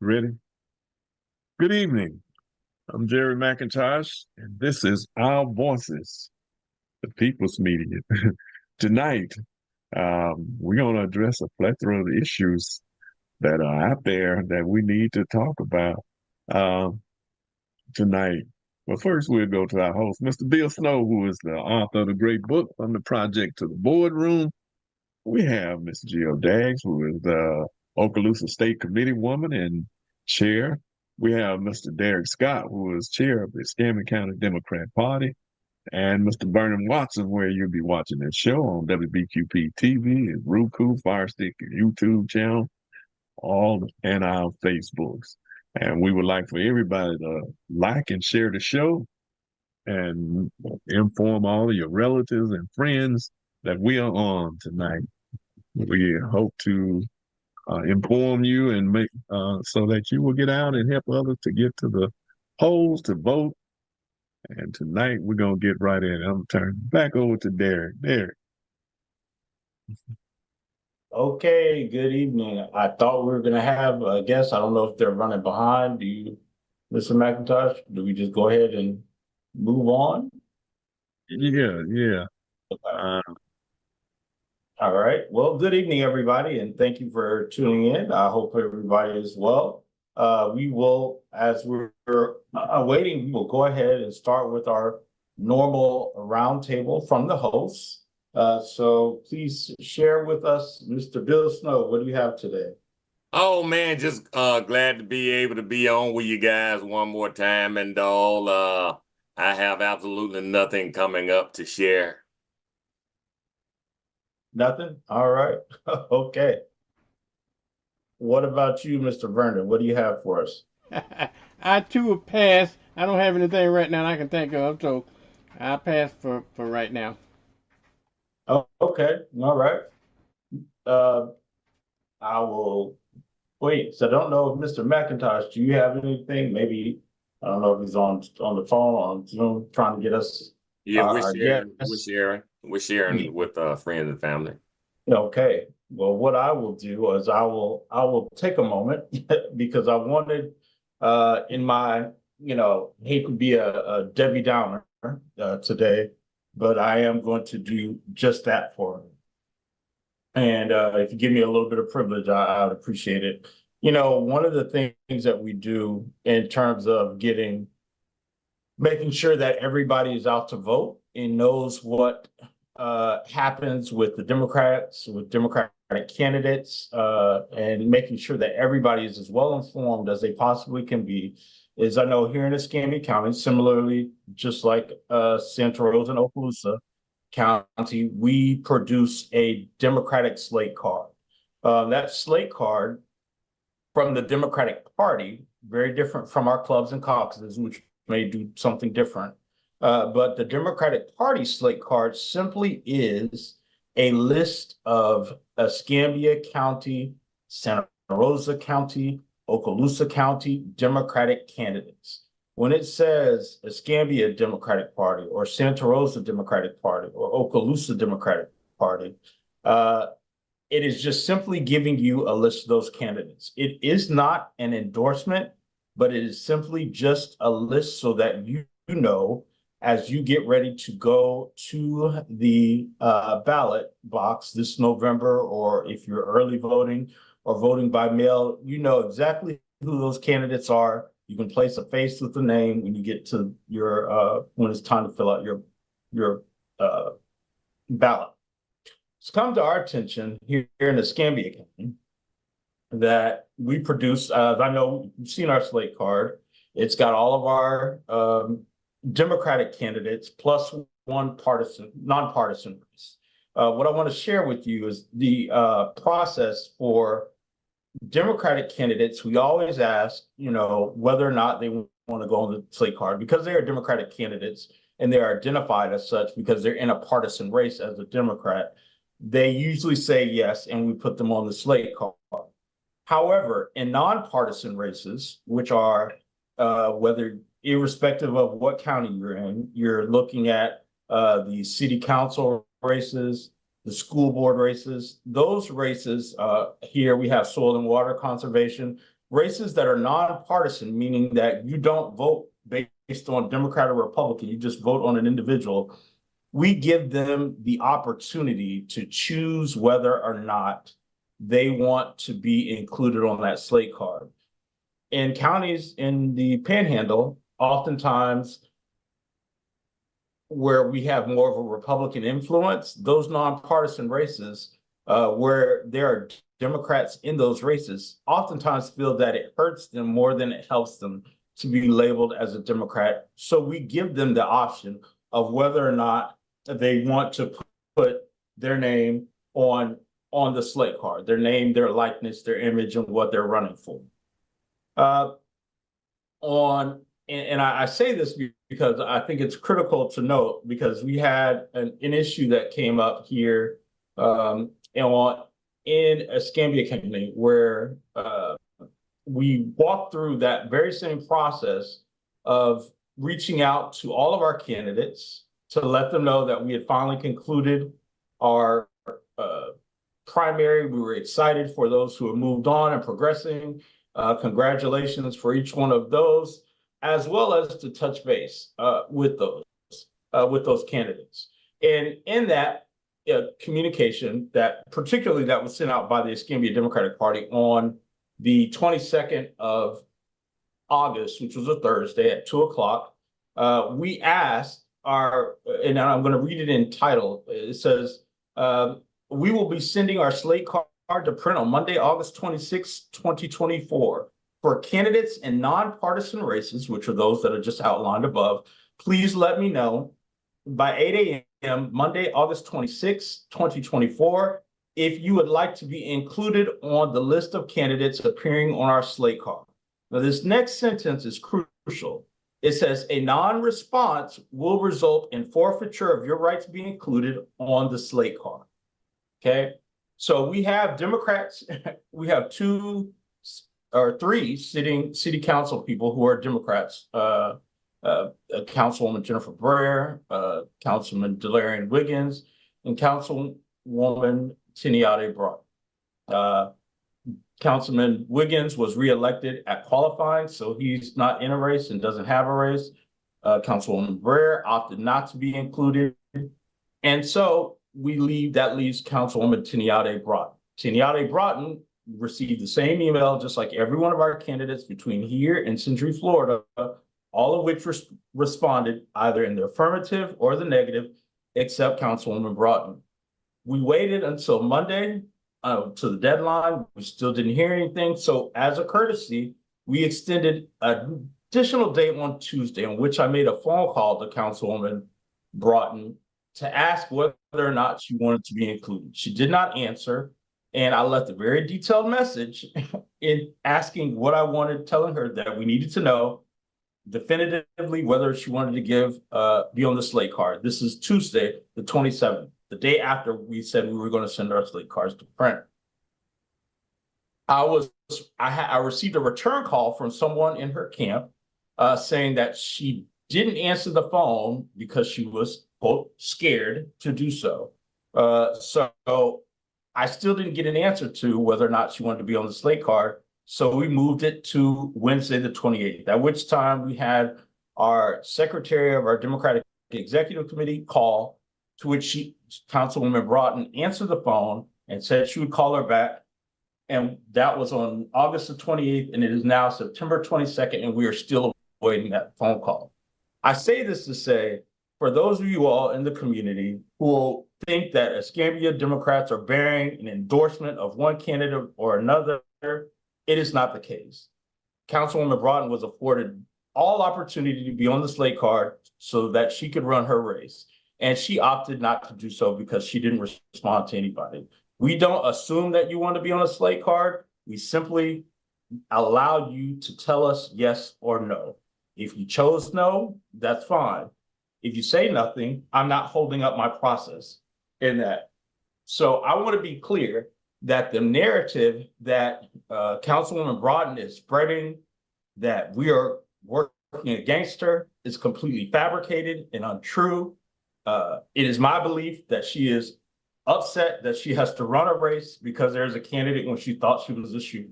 Ready? Good evening. I'm Jerry McIntosh, and this is Our Voices, the People's Media. Tonight, we're going to address a plethora of issues that are out there that we need to talk about um, tonight. But first, we'll go to our host, Mr. Bill Snow, who is the author of the great book, From the Project to the Boardroom. We have Miss Jill Daggs, who is the Okaloosa State Committee woman and chair. We have Mr. Derek Scott, who is chair of the Escambia County Democrat Party, and Mr. Vernon Watson, where you'll be watching this show on WBQP TV and Roku, Fire Stick, and YouTube channel, all and our Facebooks. And we would like for everybody to like and share the show and inform all of your relatives and friends that we are on tonight. We hope to inform you and make so that you will get out and help others to get to the polls to vote. And tonight we're gonna get right in. I'm turning back over to Derek. Derek. Okay, good evening. I thought we were going to have a guest. I don't know if they're running behind. Do you, Mr. McIntosh, do we just go ahead and move on? Yeah. All right. Well, good evening, everybody, and thank you for tuning in. I hope everybody is well. We will, as we're waiting, we will go ahead and start with our normal roundtable from the hosts. So please share with us, Mr. Bill Snow, what do you have today? Oh man, just glad to be able to be on with you guys one more time and all. I have absolutely nothing coming up to share. Nothing? All right. Okay. What about you, Mr. Vernon? What do you have for us? I too will pass. I don't have anything right now I can think of, so I'll pass for right now. Oh, okay. All right. I will wait. So I don't know if Mr. McIntosh, do you have anything? Maybe I don't know if he's on the phone on Zoom trying to get us. Yeah, we're sharing with friends and family. Okay. Well, what I will do is I will take a moment because I wanted in my, hate to be a Debbie Downer today, but I am going to do just that for him. And if you give me a little bit of privilege, I would appreciate it. One of the things that we do in terms of making sure that everybody is out to vote and knows what happens with the Democrats, with Democratic candidates, and making sure that everybody is as well informed as they possibly can be, is I know here in Escambia County, similarly, just like Santa Rosa and Okaloosa County, we produce a Democratic slate card. That slate card from the Democratic Party, very different from our clubs and caucuses, which may do something different. But the Democratic Party slate card simply is a list of Escambia County, Santa Rosa County, Okaloosa County Democratic candidates. When it says Escambia Democratic Party or Santa Rosa Democratic Party or Okaloosa Democratic Party, it is just simply giving you a list of those candidates. It is not an endorsement, but it is simply just a list so that you know as you get ready to go to the ballot box this November, or if you're early voting or voting by mail, you know exactly who those candidates are. You can place a face with the name when you get to your when it's time to fill out your ballot. It's come to our attention here in Escambia County that we produce. I know you've seen our slate card. It's got all of our Democratic candidates plus one nonpartisan race. What I want to share with you is the process for Democratic candidates. We always ask, whether or not they want to go on the slate card because they are Democratic candidates and they are identified as such because they're in a partisan race as a Democrat. They usually say yes, and we put them on the slate card. However, in nonpartisan races, which are whether irrespective of what county you're in, you're looking at the city council races, the school board races. Those races, here we have soil and water conservation, races that are nonpartisan, meaning that you don't vote based on Democrat or Republican, you just vote on an individual, we give them the opportunity to choose whether or not they want to be included on that slate card. In counties in the Panhandle, oftentimes where we have more of a Republican influence, those nonpartisan races where there are Democrats in those races oftentimes feel that it hurts them more than it helps them to be labeled as a Democrat. So we give them the option of whether or not they want to put their name on the slate card, their name, their likeness, their image, and what they're running for. I say this because I think it's critical to note, because we had an issue that came up here in Escambia County where we walked through that very same process of reaching out to all of our candidates to let them know that we had finally concluded our primary. We were excited for those who have moved on and progressing. Congratulations for each one of those, as well as to touch base with those candidates. And in that communication, that particularly that was sent out by the Escambia Democratic Party on the 22nd of August, which was a Thursday at 2:00, we asked and I'm going to read it in title. It says, we will be sending our slate card to print on Monday, August 26, 2024. For candidates in nonpartisan races, which are those that are just outlined above, please let me know by 8 a.m. Monday, August 26, 2024, if you would like to be included on the list of candidates appearing on our slate card. Now, this next sentence is crucial. It says, a non-response will result in forfeiture of your right to be included on the slate card. Okay, so we have Democrats, we have 2 or 3 sitting city council people who are Democrats, Councilwoman Jennifer Breyer, Councilman Delarian Wiggins, and Councilwoman Tiniade Broughton. Councilman Wiggins was reelected at qualifying, so he's not in a race and doesn't have a race. Councilwoman Breyer opted not to be included. And so that leaves Councilwoman Tiniade Broughton. Tiniade Broughton received the same email, just like every one of our candidates between here and Century, Florida, all of which responded either in the affirmative or the negative, except Councilwoman Broughton. We waited until Monday to the deadline. We still didn't hear anything. So as a courtesy, we extended an additional date on Tuesday, in which I made a phone call to Councilwoman Broughton to ask whether or not she wanted to be included. She did not answer. And I left a very detailed message in asking what I wanted, telling her that we needed to know definitively whether she wanted to be on the slate card. This is Tuesday, the 27th, the day after we said we were going to send our slate cards to print. I received a return call from someone in her camp saying that she didn't answer the phone because she was, quote, scared to do so. So I still didn't get an answer to whether or not she wanted to be on the slate card. So we moved it to Wednesday, the 28th, at which time we had our secretary of our Democratic Executive Committee call, to which Councilwoman Broughton answered the phone and said she would call her back. And that was on August the 28th, and it is now September 22nd, and we are still awaiting that phone call. I say this to say, for those of you all in the community who will think that Escambia Democrats are bearing an endorsement of one candidate or another, it is not the case. Councilwoman Broughton was afforded all opportunity to be on the slate card so that she could run her race. And she opted not to do so because she didn't respond to anybody. We don't assume that you want to be on a slate card. We simply allow you to tell us yes or no. If you chose no, that's fine. If you say nothing, I'm not holding up my process in that. So I want to be clear that the narrative that Councilwoman Broughton is spreading, that we are working against her, is completely fabricated and untrue. It is my belief that she is upset that she has to run a race because there's a candidate when she thought she was a shooter.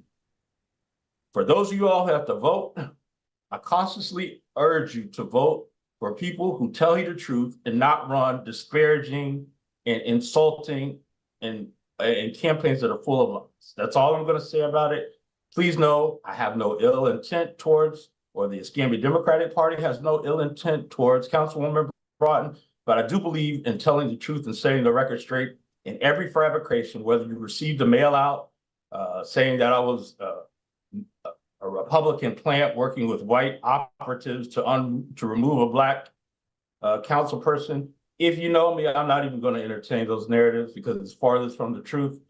For those of you all who have to vote, I cautiously urge you to vote for people who tell you the truth and not run disparaging and insulting and campaigns that are full of lies. That's all I'm going to say about it. Please know I have no ill intent towards, or the Escambia Democratic Party has no ill intent towards Councilwoman Broughton, but I do believe in telling the truth and setting the record straight in every fabrication, whether you received a mail out saying that I was a Republican plant working with white operatives to remove a black council person. If you know me, I'm not even going to entertain those narratives because it's farthest from the truth.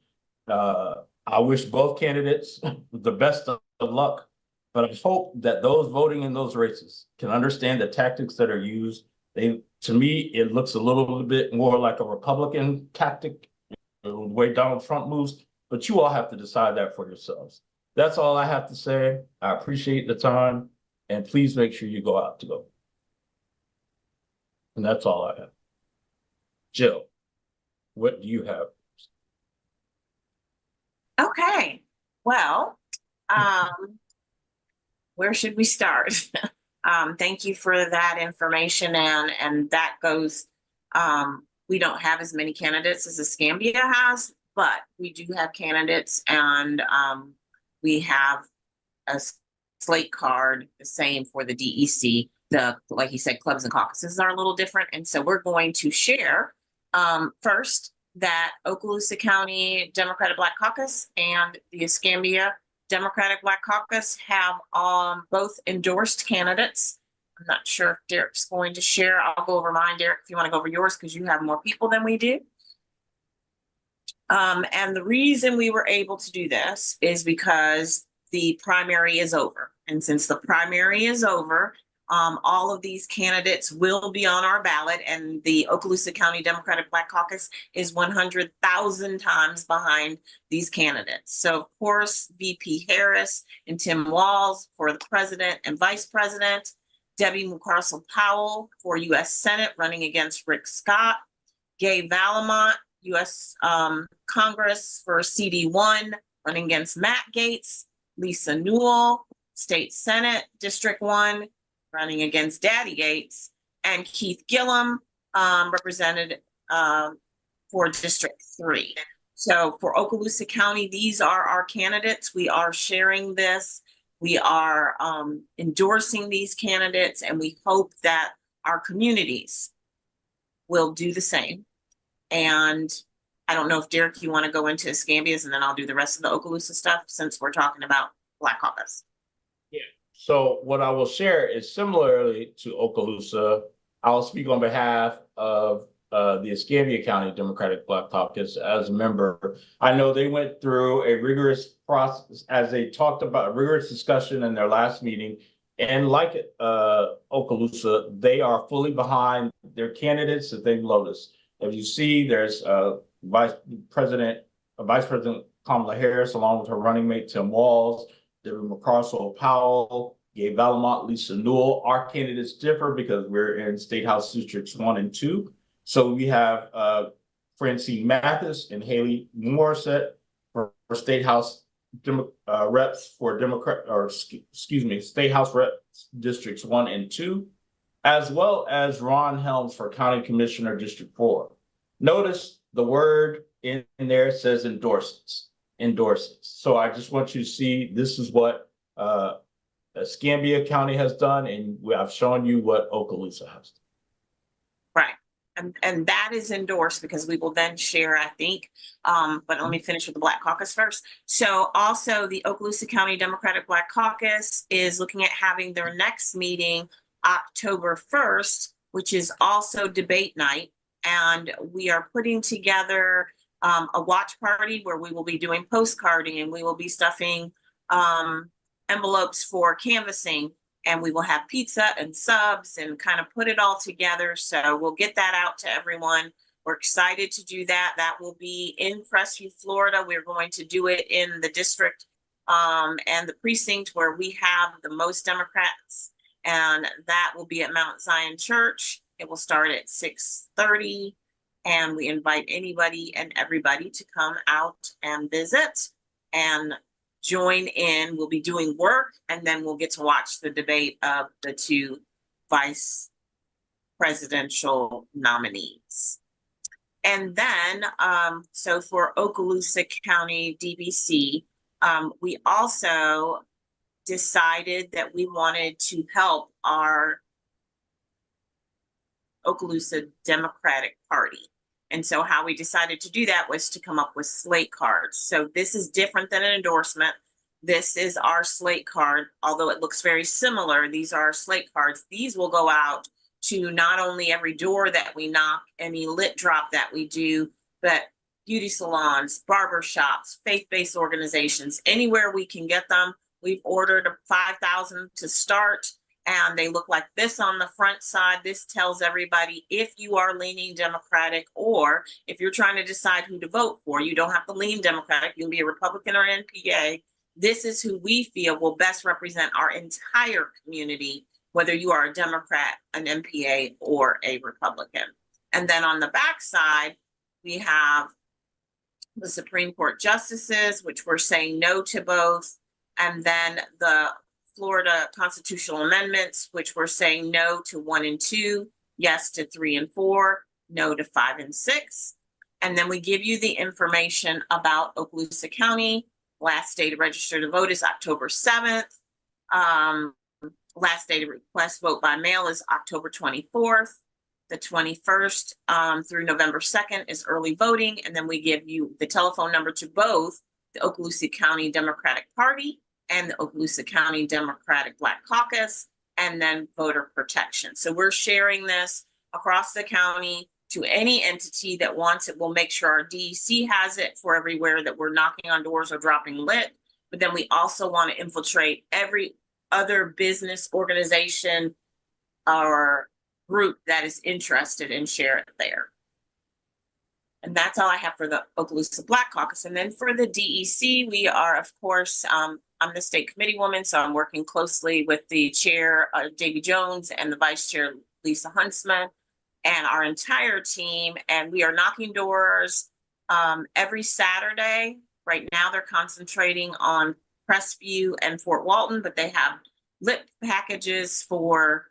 I wish both candidates the best of luck, but I hope that those voting in those races can understand the tactics that are used. To me, it looks a little bit more like a Republican tactic, the way Donald Trump moves, but you all have to decide that for yourselves. That's all I have to say. I appreciate the time, and please make sure you go out to vote. And that's all I have. Jill, what do you have? Okay, well, where should we start? Thank you for that information, and that goes, we don't have as many candidates as Escambia has, but we do have candidates, and we have a slate card, the same for the DEC. Like you said, clubs and caucuses are a little different, and so we're going to share first that Okaloosa County Democratic Black Caucus and the Escambia Democratic Black Caucus have both endorsed candidates. I'm not sure if Derek's going to share. I'll go over mine, Derek, if you want to go over yours, because you have more people than we do. And the reason we were able to do this is because the primary is over. And since the primary is over, all of these candidates will be on our ballot, and the Okaloosa County Democratic Black Caucus is 100,000 times behind these candidates. So, of course, VP Harris and Tim Walz for the president and vice president, Debbie McCarcel-Powell for U.S. Senate running against Rick Scott, Gay Valamont, U.S. Congress for CD1 running against Matt Gaetz, Lisa Newell, State Senate District 1 running against Daddy Gaetz, and Keith Gillum represented for District 3. So for Okaloosa County, these are our candidates. We are sharing this. We are endorsing these candidates, and we hope that our communities will do the same. And I don't know if, Derek, you want to go into Escambia's, and then I'll do the rest of the Okaloosa stuff since we're talking about Black Caucus. Yeah. So what I will share is similarly to Okaloosa, I'll speak on behalf of the Escambia County Democratic Black Caucus as a member. I know they went through a rigorous process, as they talked about, a rigorous discussion in their last meeting. And like Okaloosa, they are fully behind their candidates that they've noticed. As you see, there's Vice President Kamala Harris, along with her running mate Tim Walz, Debbie McCarcel-Powell, Gay Valamont, Lisa Newell. Our candidates differ because we're in State House Districts 1 and 2. So we have Francine Mathis and Haley Morissette for State House reps for State House reps Districts 1 and 2, as well as Ron Helms for County Commissioner District 4. Notice the word in there says endorses. So I just want you to see this is what Escambia County has done, and I've shown you what Okaloosa has done. Right. And that is endorsed because we will then share, I think, but let me finish with the Black Caucus first. So also the Okaloosa County Democratic Black Caucus is looking at having their next meeting October 1st, which is also debate night. And we are putting together a watch party where we will be doing postcarding, and we will be stuffing envelopes for canvassing, and we will have pizza and subs and kind of put it all together. So we'll get that out to everyone. We're excited to do that. That will be in Crestview, Florida. We're going to do it in the district and the precinct where we have the most Democrats, and that will be at Mount Zion Church. It will start at 6:30, and we invite anybody and everybody to come out and visit and join in. We'll be doing work, and then we'll get to watch the debate of the two vice presidential nominees. And then, so for Okaloosa County DBC, we also decided that we wanted to help our Okaloosa Democratic Party. And so how we decided to do that was to come up with slate cards. So this is different than an endorsement. This is our slate card. Although it looks very similar, these are our slate cards. These will go out to not only every door that we knock, any lit drop that we do, but beauty salons, barber shops, faith-based organizations, anywhere we can get them. We've ordered 5,000 to start, and they look like this on the front side. This tells everybody if you are leaning Democratic, or if you're trying to decide who to vote for. You don't have to lean Democratic. You can be a Republican or NPA. This is who we feel will best represent our entire community, whether you are a Democrat, an NPA, or a Republican. And then on the back side, we have the Supreme Court justices, which we're saying no to both. And then the Florida constitutional amendments, which we're saying no to 1 and 2, yes to 3 and 4, no to 5 and 6. And then we give you the information about Okaloosa County. Last day to register to vote is October 7th. Last day to request vote by mail is October 24th. The 21st through November 2nd is early voting. And then we give you the telephone number to both the Okaloosa County Democratic Party and the Okaloosa County Democratic Black Caucus, and then voter protection. So we're sharing this across the county to any entity that wants it. We'll make sure our DEC has it for everywhere that we're knocking on doors or dropping lit. But then we also want to infiltrate every other business, organization, or group that is interested and share it there. And that's all I have for the Okaloosa Black Caucus. And then for the DEC, we are, of course, I'm the state committee woman, so I'm working closely with the chair, Davy Jones, and the vice chair, Lisa Huntsman, and our entire team. And we are knocking doors every Saturday. Right now, they're concentrating on Crestview and Fort Walton, but they have lit packages for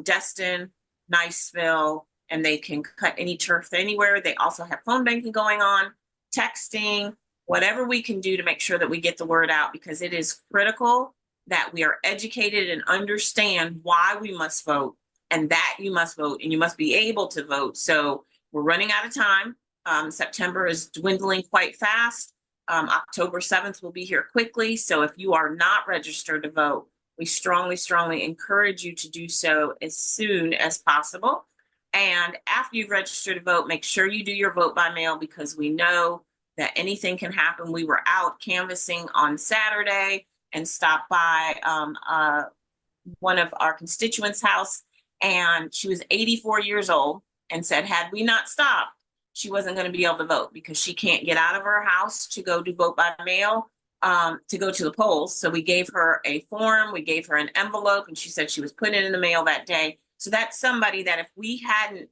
Destin, Niceville, and they can cut any turf anywhere. They also have phone banking going on, texting, whatever we can do to make sure that we get the word out, because it is critical that we are educated and understand why we must vote, and that you must vote and you must be able to vote. So we're running out of time. September is dwindling quite fast. October 7th will be here quickly. So if you are not registered to vote, we strongly, strongly encourage you to do so as soon as possible. And after you've registered to vote, make sure you do your vote by mail, because we know that anything can happen. We were out canvassing on Saturday and stopped by one of our constituents' house, and she was 84 years old and said, had we not stopped, she wasn't going to be able to vote because she can't get out of her house to go do vote by mail, to go to the polls. So we gave her a form, we gave her an envelope, and she said she was putting it in the mail that day. So that's somebody that if we hadn't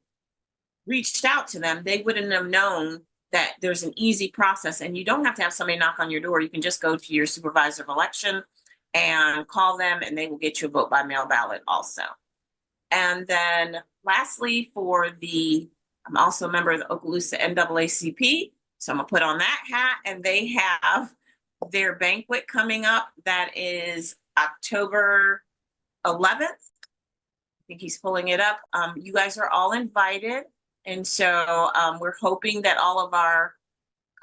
reached out to them, they wouldn't have known that there's an easy process, and you don't have to have somebody knock on your door. You can just go to your supervisor of election and call them, and they will get you a vote by mail ballot also. And then lastly, I'm also a member of the Okaloosa NAACP, so I'm gonna put on that hat, and they have their banquet coming up. That is October 11th. I think he's pulling it up. You guys are all invited. And so we're hoping that all of our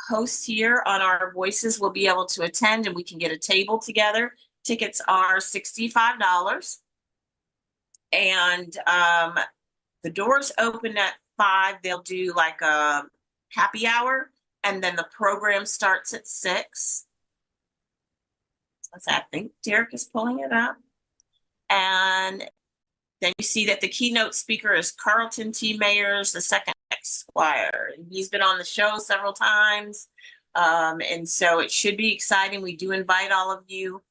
hosts here on our voices will be able to attend, and we can get a table together. Tickets are $65. And the doors open at 5. They'll do like a happy hour, and then the program starts at 6. I think Derek is pulling it up. And then you see that the keynote speaker is Carlton T. Mayers, the second Esquire. He's been on the show several times. And so it should be exciting. We do invite all of you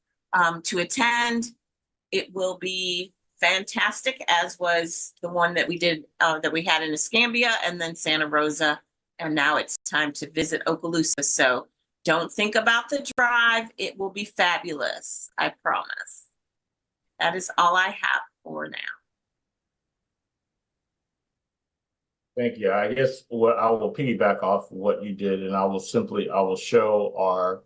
to attend. It will be fantastic, as was the one that we did, that we had in Escambia and then Santa Rosa. And now it's time to visit Okaloosa. So Don't think about the drive. It will be fabulous. I promise. That is all I have for now. Thank you. I guess what I will piggyback off what you did, and I will show our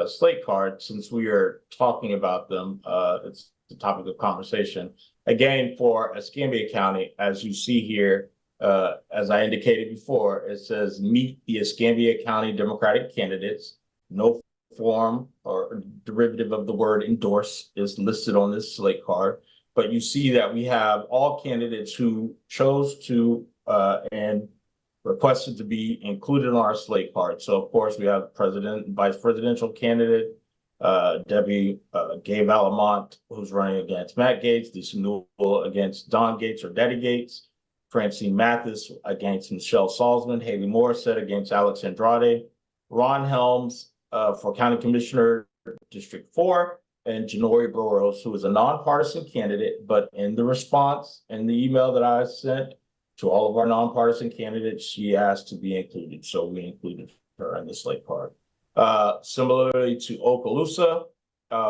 slate card since we are talking about them. It's the topic of conversation. Again, for Escambia County, as you see here, as I indicated before, it says meet the Escambia County Democratic candidates. No form or derivative of the word endorse is listed on this slate card, but you see that we have all candidates who chose to and requested to be included on our slate card. So of course we have president and vice presidential candidate, Debbie Gay Valamont, who's running against Matt Gates, Lisa Newell against Don Gates or Daddy Gates, Francine Mathis against Michelle Salzman, Haley Morissette against Alex Andrade, Ron Helms for County Commissioner District 4, and Janori Burrows, who is a nonpartisan candidate, but in the response in the email that I sent to all of our nonpartisan candidates, she asked to be included. So we included her in the slate card. Similarly to Okaloosa,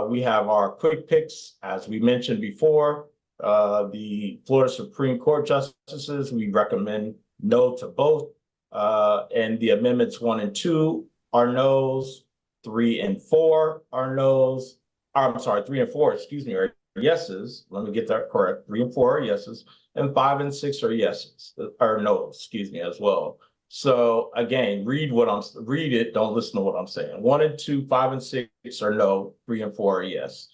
we have our quick picks. As we mentioned before, the Florida Supreme Court justices, we recommend no to both. And the amendments 1 and 2 are no's, 3 and 4 are no's. I'm sorry, 3 and 4, excuse me, are yeses. Let me get that correct. 3 and 4 are yeses, and 5 and 6 are yeses, or no's, excuse me, as well. So again, read it, don't listen to what I'm saying. 1 and 2, 5 and 6 are no, 3 and 4 are yes.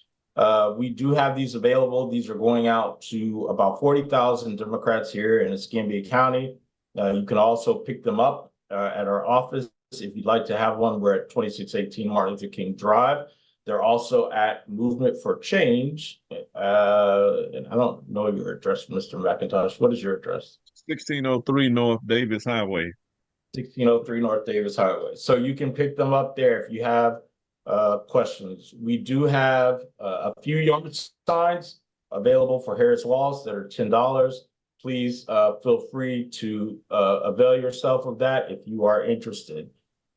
We do have these available. These are going out to about 40,000 Democrats here in Escambia County. You can also pick them up at our office. If you'd like to have one, we're at 2618 Martin Luther King Drive. They're also at Movement for Change. And I don't know your address, Mr. McIntosh. What is your address? 1603 North Davis Highway. 1603 North Davis Highway. So you can pick them up there if you have questions. We do have a few yard signs available for Harris Walls that are $10. Please feel free to avail yourself of that if you are interested.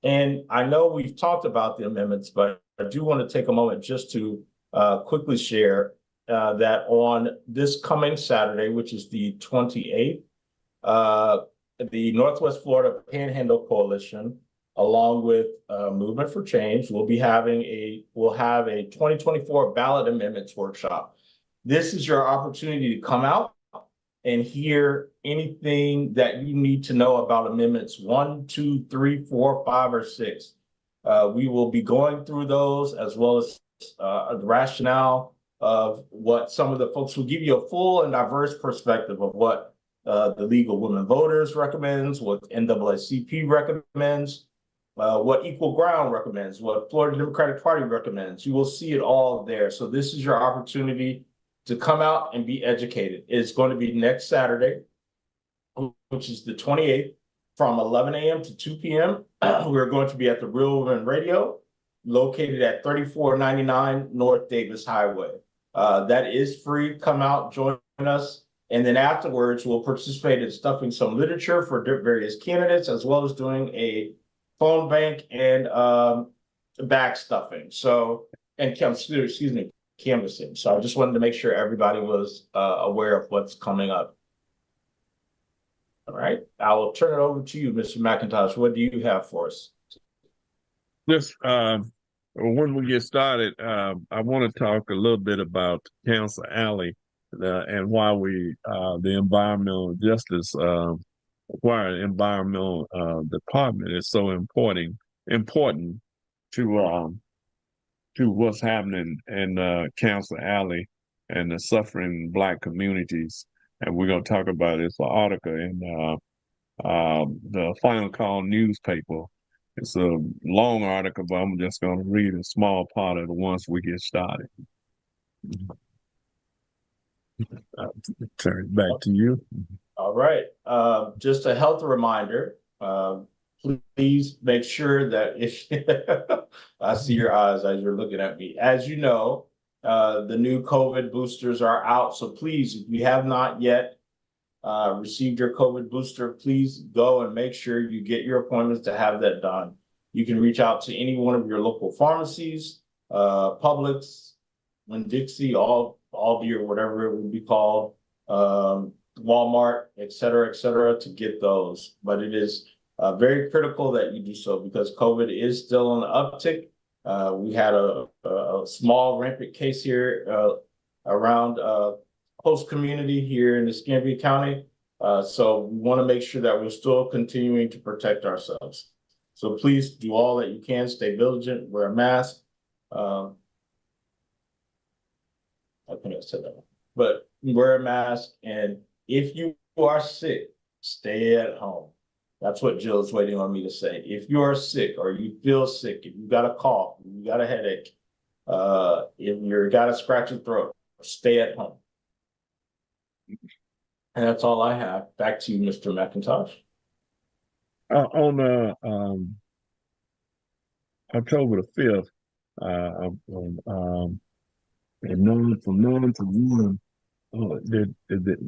And I know we've talked about the amendments, but I do want to take a moment just to quickly share that on this coming Saturday, which is the 28th, the Northwest Florida Panhandle Coalition, along with Movement for Change, will have a 2024 ballot amendments workshop. This is your opportunity to come out and hear anything that you need to know about amendments 1, 2, 3, 4, 5, or 6. We will be going through those, as well as the rationale of what some of the folks will give you a full and diverse perspective of what the League of Women Voters recommends, what NAACP recommends, what Equal Ground recommends, what Florida Democratic Party recommends. You will see it all there. So this is your opportunity to come out and be educated. It's going to be next Saturday, which is the 28th, from 11 a.m. to 2 p.m. We're going to be at the Real Women Radio, located at 3499 North Davis Highway. That is free. Come out, join us. And then afterwards, we'll participate in stuffing some literature for various candidates, as well as doing a phone bank and back stuffing. So, and canvassing. So I just wanted to make sure everybody was aware of what's coming up. All right, I will turn it over to you, Mr. McIntosh. What do you have for us? Just when we get started, I want to talk a little bit about Council Alley and why the environmental justice, why the environmental department is so important to what's happening in Council Alley and the suffering Black communities. And we're going to talk about this article in the Final Call newspaper. It's a long article, but I'm just going to read a small part of it once we get started. I'll turn it back to you. All right. Just a health reminder. Please make sure that if I see your eyes as you're looking at me. As you know, the new COVID boosters are out. So please, if you have not yet received your COVID booster, please go and make sure you get your appointments to have that done. You can reach out to any one of your local pharmacies, Publix, Winn-Dixie, all beer, whatever it would be called, Walmart, et cetera, to get those. But it is very critical that you do so because COVID is still on the uptick. We had a small rampant case here around host community here in Escambia County. So we want to make sure that we're still continuing to protect ourselves. So please do all that you can, stay vigilant, wear a mask. I think I said that, but wear a mask. And if you are sick, stay at home. That's what Jill's waiting on me to say. If you are sick or you feel sick, if you got a cough, if you got a headache, if you got a scratchy throat, stay at home. And that's all I have. Back to you, Mr. McIntosh. On October the 5th, from 9 to 1,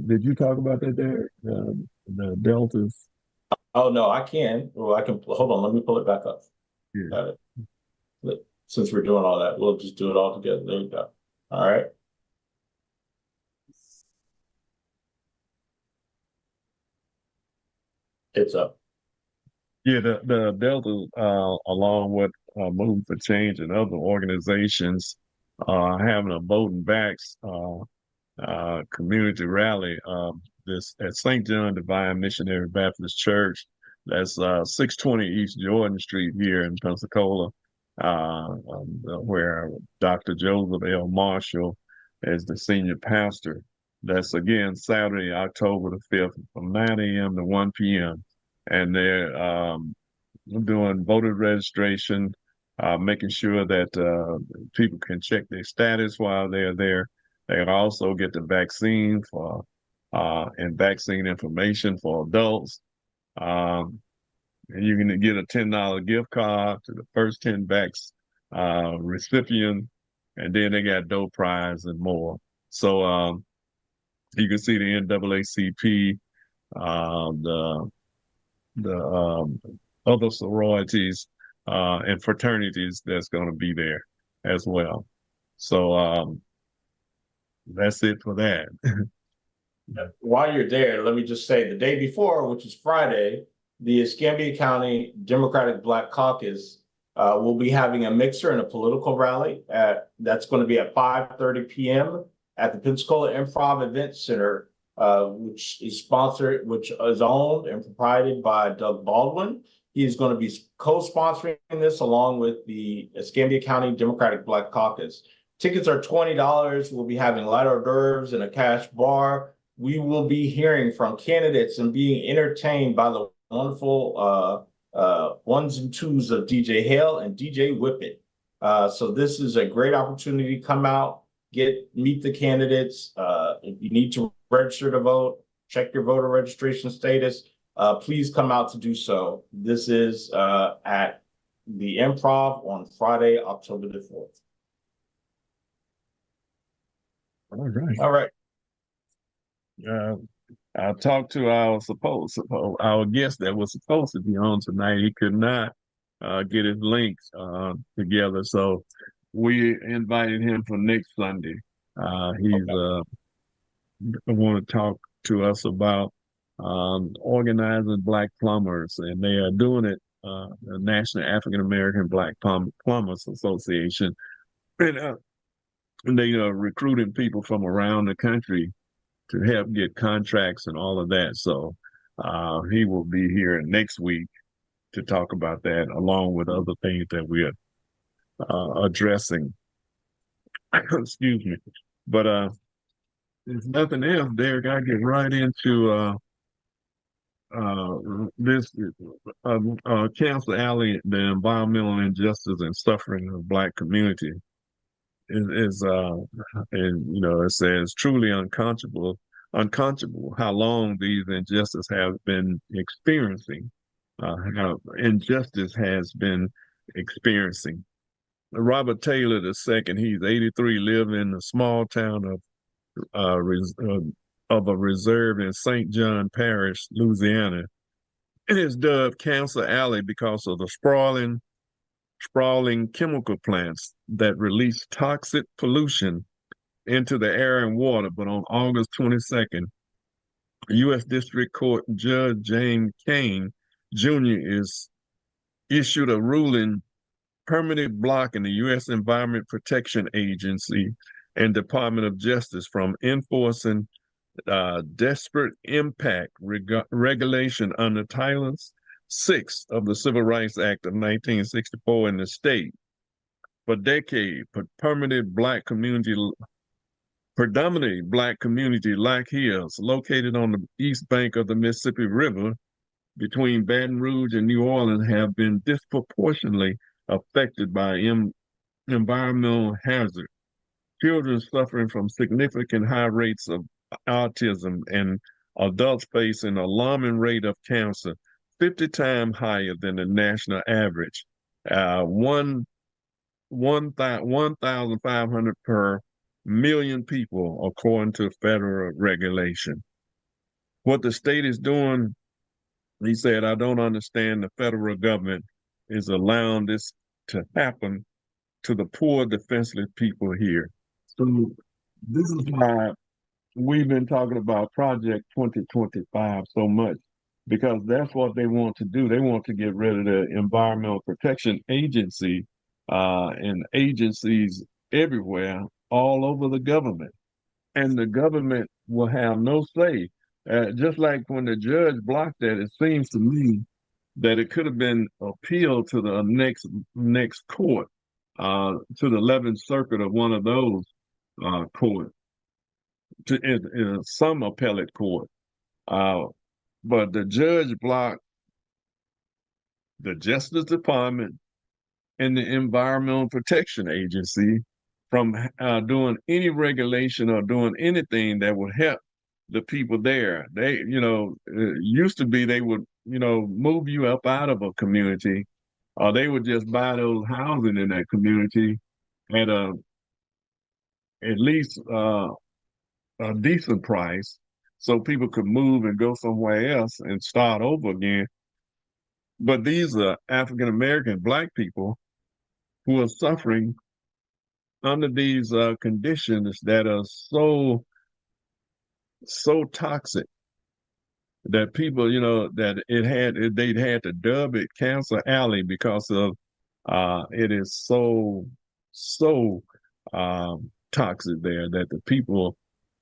did you talk about that there? The deltas? Oh, no, I can. Well, I can. Hold on. Let me pull it back up. Yeah. Got it. Since we're doing all that, we'll just do it all together. There you go. All right. It's up. Yeah, the Delta, along with Move for Change and other organizations, having a voting backs community rally this at St. John Divine Missionary Baptist Church. That's 620 East Jordan Street here in Pensacola, where Dr. Joseph L. Marshall is the senior pastor. That's again Saturday, October the 5th from 9 a.m. to 1 p.m. And they're doing voter registration, making sure that people can check their status while they're there. They also get the vaccine and vaccine information for adults. And you can get a $10 gift card to the first 10 vax recipient, and then they got door prize and more. So you can see the NAACP, the other sororities and fraternities that's going to be there as well. So that's it for that. While you're there, let me just say the day before, which is Friday, the Escambia County Democratic Black Caucus will be having a mixer and a political rally that's going to be at 5:30 p.m. at the Pensacola Improv Event Center, which is owned and proprietary by Doug Baldwin. He is going to be co-sponsoring this along with the Escambia County Democratic Black Caucus. Tickets are $20. We'll be having light hors d'oeuvres and a cash bar. We will be hearing from candidates and being entertained by the wonderful ones and twos of DJ Hale and DJ Whippet. So this is a great opportunity. Come out, meet the candidates. If you need to register to vote, check your voter registration status. Please come out to do so. This is at the Improv on Friday, October the 4th. All right. All right. I talked to our guest that was supposed to be on tonight. He could not get his links together, so we invited him for next Sunday. He's want to talk to us about organizing Black plumbers, and they are doing it. The National African American Black Plumbers Association, and they are recruiting people from around the country to help get contracts and all of that. So he will be here next week to talk about that, along with other things that we are addressing. Excuse me. But there's nothing else, Derek. I get right into this Cancer Alley, the environmental injustice and suffering of the Black community. And it says truly unconscionable how long these injustices have been experiencing, how injustice has been experiencing. Robert Taylor II, he's 83, lived in a small town of a reserve in St. John Parish, Louisiana. It is dubbed Cancer Alley because of the sprawling sprawling chemical plants that release toxic pollution into the air and water. But on August 22nd, U.S. District Court Judge James Kane Jr. is issued a ruling permanently blocking the U.S. Environment Protection Agency and Department of Justice from enforcing disparate impact regulation under Title VI of the Civil Rights Act of 1964 in the state. For decades, predominantly black community Lac Hills, located on the east bank of the Mississippi River between Baton Rouge and New Orleans, have been disproportionately affected by environmental hazards. Children suffering from significant high rates of autism and adults face an alarming rate of cancer, 50 times higher than the national average, 1,500 per million people, according to federal regulation. What the state is doing, he said, I don't understand the federal government is allowing this to happen to the poor, defenseless people here. So this is why we've been talking about Project 2025 so much, because that's what they want to do. They want to get rid of the Environmental Protection Agency and agencies everywhere, all over the government. And the government will have no say. Just like when the judge blocked that, it seems to me that it could have been appealed to the next court, to the 11th Circuit of one of those courts, in some appellate court. But the judge blocked the Justice Department and the Environmental Protection Agency from doing any regulation or doing anything that would help the people there. They, used to be they would, move you up out of a community, or they would just buy those housing in that community at at least a decent price, so people could move and go somewhere else and start over again. But these are African American Black people who are suffering under these conditions that are so toxic that people, that they'd had to dub it Cancer Alley because of it is so toxic there that the people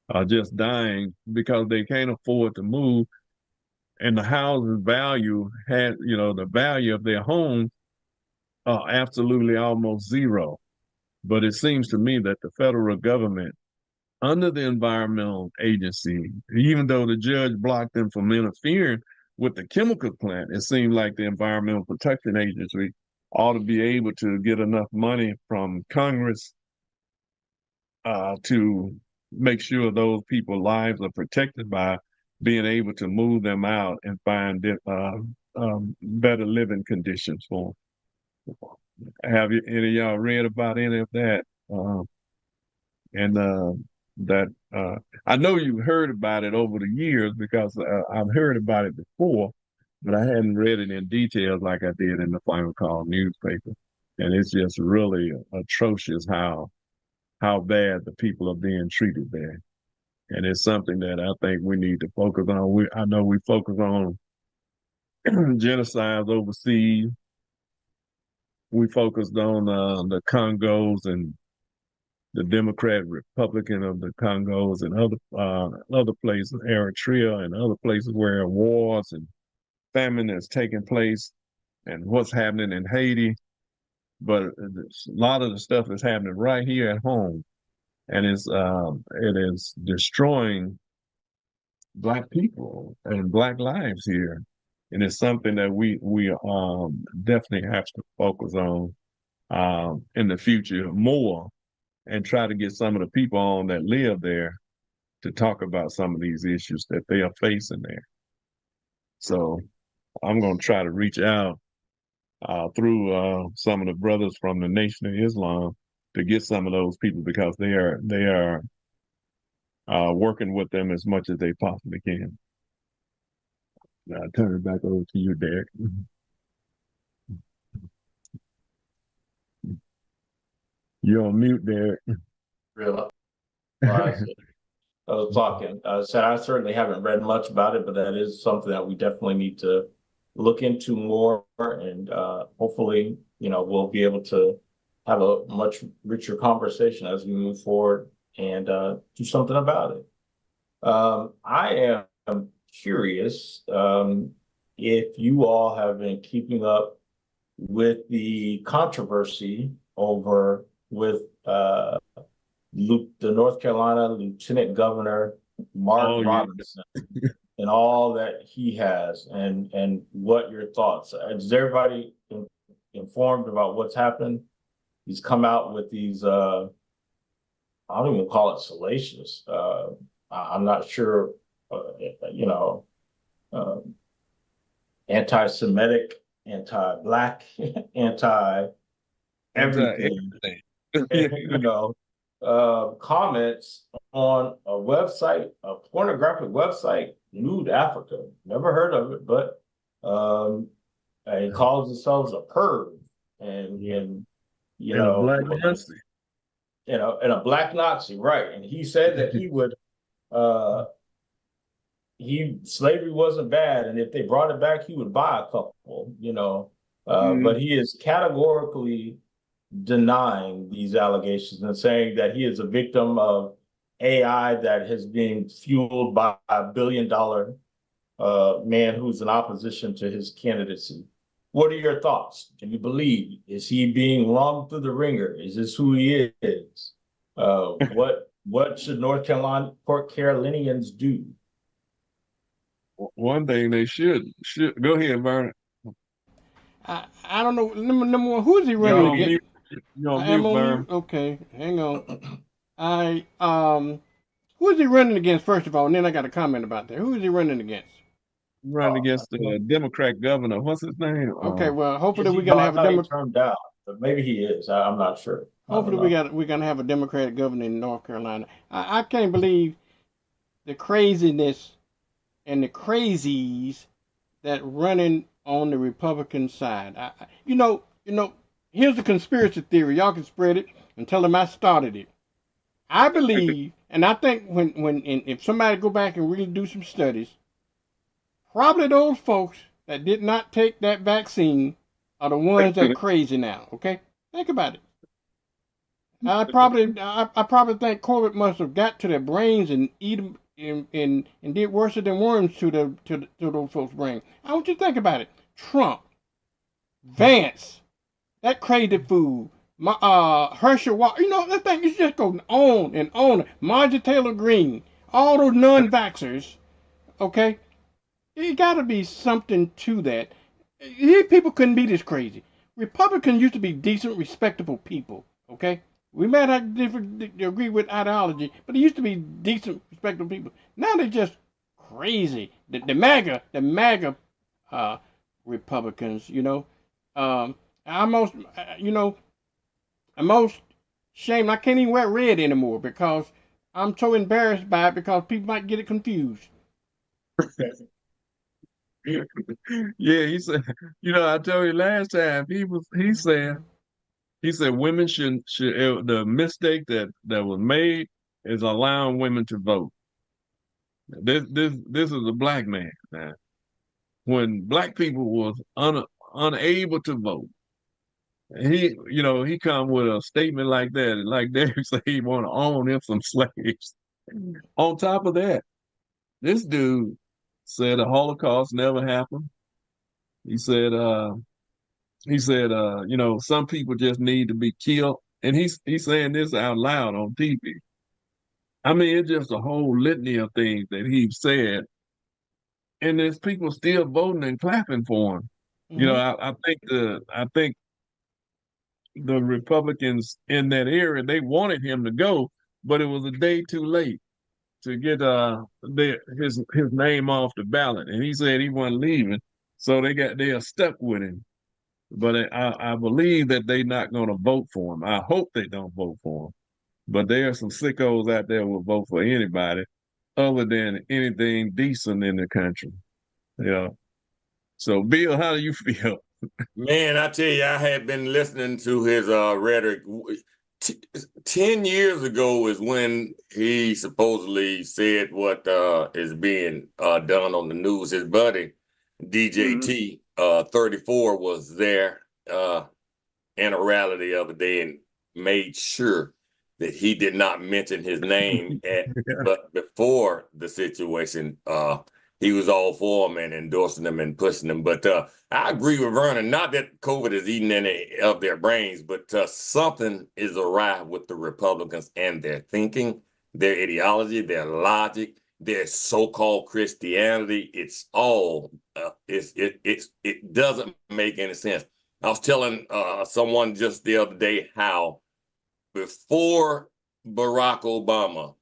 are just dying because they can't afford to move, and the housing value the value of their homes are absolutely almost zero. But it seems to me that the federal government, under the environmental agency, even though the judge blocked them from interfering with the chemical plant, it seemed like the Environmental Protection Agency ought to be able to get enough money from Congress to make sure those people's lives are protected by being able to move them out and find better living conditions for them. Have any of y'all read about any of that? I know you've heard about it over the years because I've heard about it before, but I hadn't read it in detail like I did in the Final Call newspaper. And it's just really atrocious how bad the people are being treated there. And it's something that I think we need to focus on. I know we focus on genocides overseas. We focused on the Congos and the Democrat Republican of the Congos and other places, Eritrea and other places where wars and famine is taking place, and what's happening in Haiti. But a lot of the stuff is happening right here at home, and it is destroying Black people and Black lives here. And it's something that we definitely have to focus on in the future more, and try to get some of the people on that live there to talk about some of these issues that they are facing there. So I'm going to try to reach out through some of the brothers from the Nation of Islam to get some of those people, because they are working with them as much as they possibly can. I'll turn it back over to you, Derek. You're on mute there. Really? Well, I was talking. Said I certainly haven't read much about it, but that is something that we definitely need to look into more, and hopefully, we'll be able to have a much richer conversation as we move forward and do something about it. I am curious if you all have been keeping up with the controversy over with the North Carolina Lieutenant Governor Mark Oh, yeah. Robinson and all that he has, and what your thoughts? Is everybody informed about what's happened? He's come out with these I don't even call it salacious. I'm not sure, you know, uh, anti-Semitic, anti-Black, anti-everything, comments on a website, a pornographic website, Nude Africa. Never heard of it, but he calls themselves a perv, and a black Nazi. And a black Nazi, right? And he said that he would, slavery wasn't bad, and if they brought it back, he would buy a couple, But he is categorically denying these allegations and saying that he is a victim of AI that has been fueled by a billion-dollar man who's in opposition to his candidacy. What are your thoughts? Do you believe? Is he being run through the ringer? Is this who he is? What should North Carolinians do? One thing they should go ahead, Vernon. I don't know. Number one, who is he running against? You're on I am mute, on Vernon. mute. Okay, hang on. Who is he running against first of all, and then I got a comment about that. Who is he running against? Running against the Democrat governor. What's his name? Okay, well, hopefully Is he we're gonna have a Democrat turned down, but maybe he is. I'm not sure. Hopefully we're gonna have a Democratic governor in North Carolina. I can't believe the craziness and the crazies that running on the Republican side. Here's a conspiracy theory. Y'all can spread it and tell them I started it. I believe, and I think if somebody go back and really do some studies, probably those folks that did not take that vaccine are the ones that are crazy now. Okay, think about it. I probably think COVID must have got to their brains and eat them and did worse than worms to those folks' brains. I want you to think about it. Trump, Vance, that crazy fool, Herschel Walker. That thing is just going on and on. Marjorie Taylor Greene, all those non-vaxxers. Okay, it got to be something to that. These people couldn't be this crazy. Republicans used to be decent, respectable people. Okay. We might have agree with ideology, but they used to be decent, respectable people. Now they're just crazy. The MAGA Republicans, I'm most ashamed. I can't even wear red anymore because I'm so embarrassed by it because people might get it confused. Yeah, he said, I told you last time, he said women should the mistake that was made is allowing women to vote. This is a black man now. When black people was unable to vote, he come with a statement like that, like Derek said he want to own him some slaves. On top of that, this dude said the Holocaust never happened. He said some people just need to be killed. And he's saying this out loud on TV. I mean, it's just a whole litany of things that he said. And there's people still voting and clapping for him. Mm-hmm. I think the Republicans in that area, they wanted him to go, but it was a day too late to get his name off the ballot. And he said he wasn't leaving. So they are stuck with him. But I believe that they're not going to vote for him. I hope they don't vote for him. But there are some sickos out there who will vote for anybody other than anything decent in the country. Yeah. So, Bill, how do you feel? Man, I tell you, I had been listening to his rhetoric. 10 years ago is when he supposedly said what is being done on the news. His buddy, DJT, 34, was there in a rally the other day and made sure that he did not mention his name but before the situation, he was all for him and endorsing them and pushing them. But I agree with Vernon, not that COVID is eating any of their brains, but something is awry with the Republicans and their thinking, their ideology, their logic, their so-called Christianity. It's all, it doesn't make any sense. I was telling someone just the other day how before Barack Obama,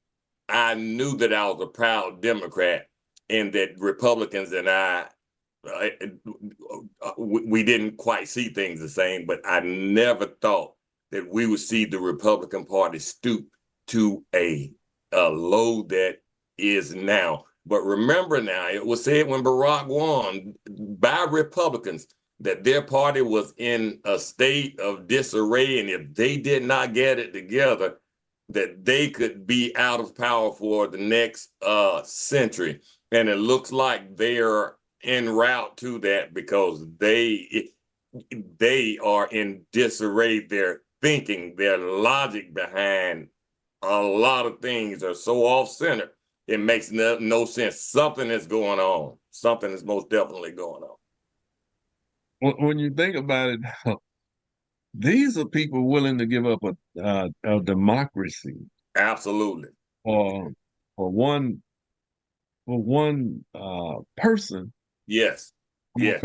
I knew that I was a proud Democrat and that Republicans and we didn't quite see things the same, but I never thought that we would see the Republican Party stoop to a low that is now. But remember now, it was said when Barack won by Republicans that their party was in a state of disarray, and if they did not get it together, that they could be out of power for the next century. And it looks like they're en route to that because they are in disarray. Their thinking, their logic behind a lot of things are so off-center, it makes no sense. Something is going on. Something is most definitely going on. When you think about it, these are people willing to give up a democracy Absolutely. for one person. Yes. I'm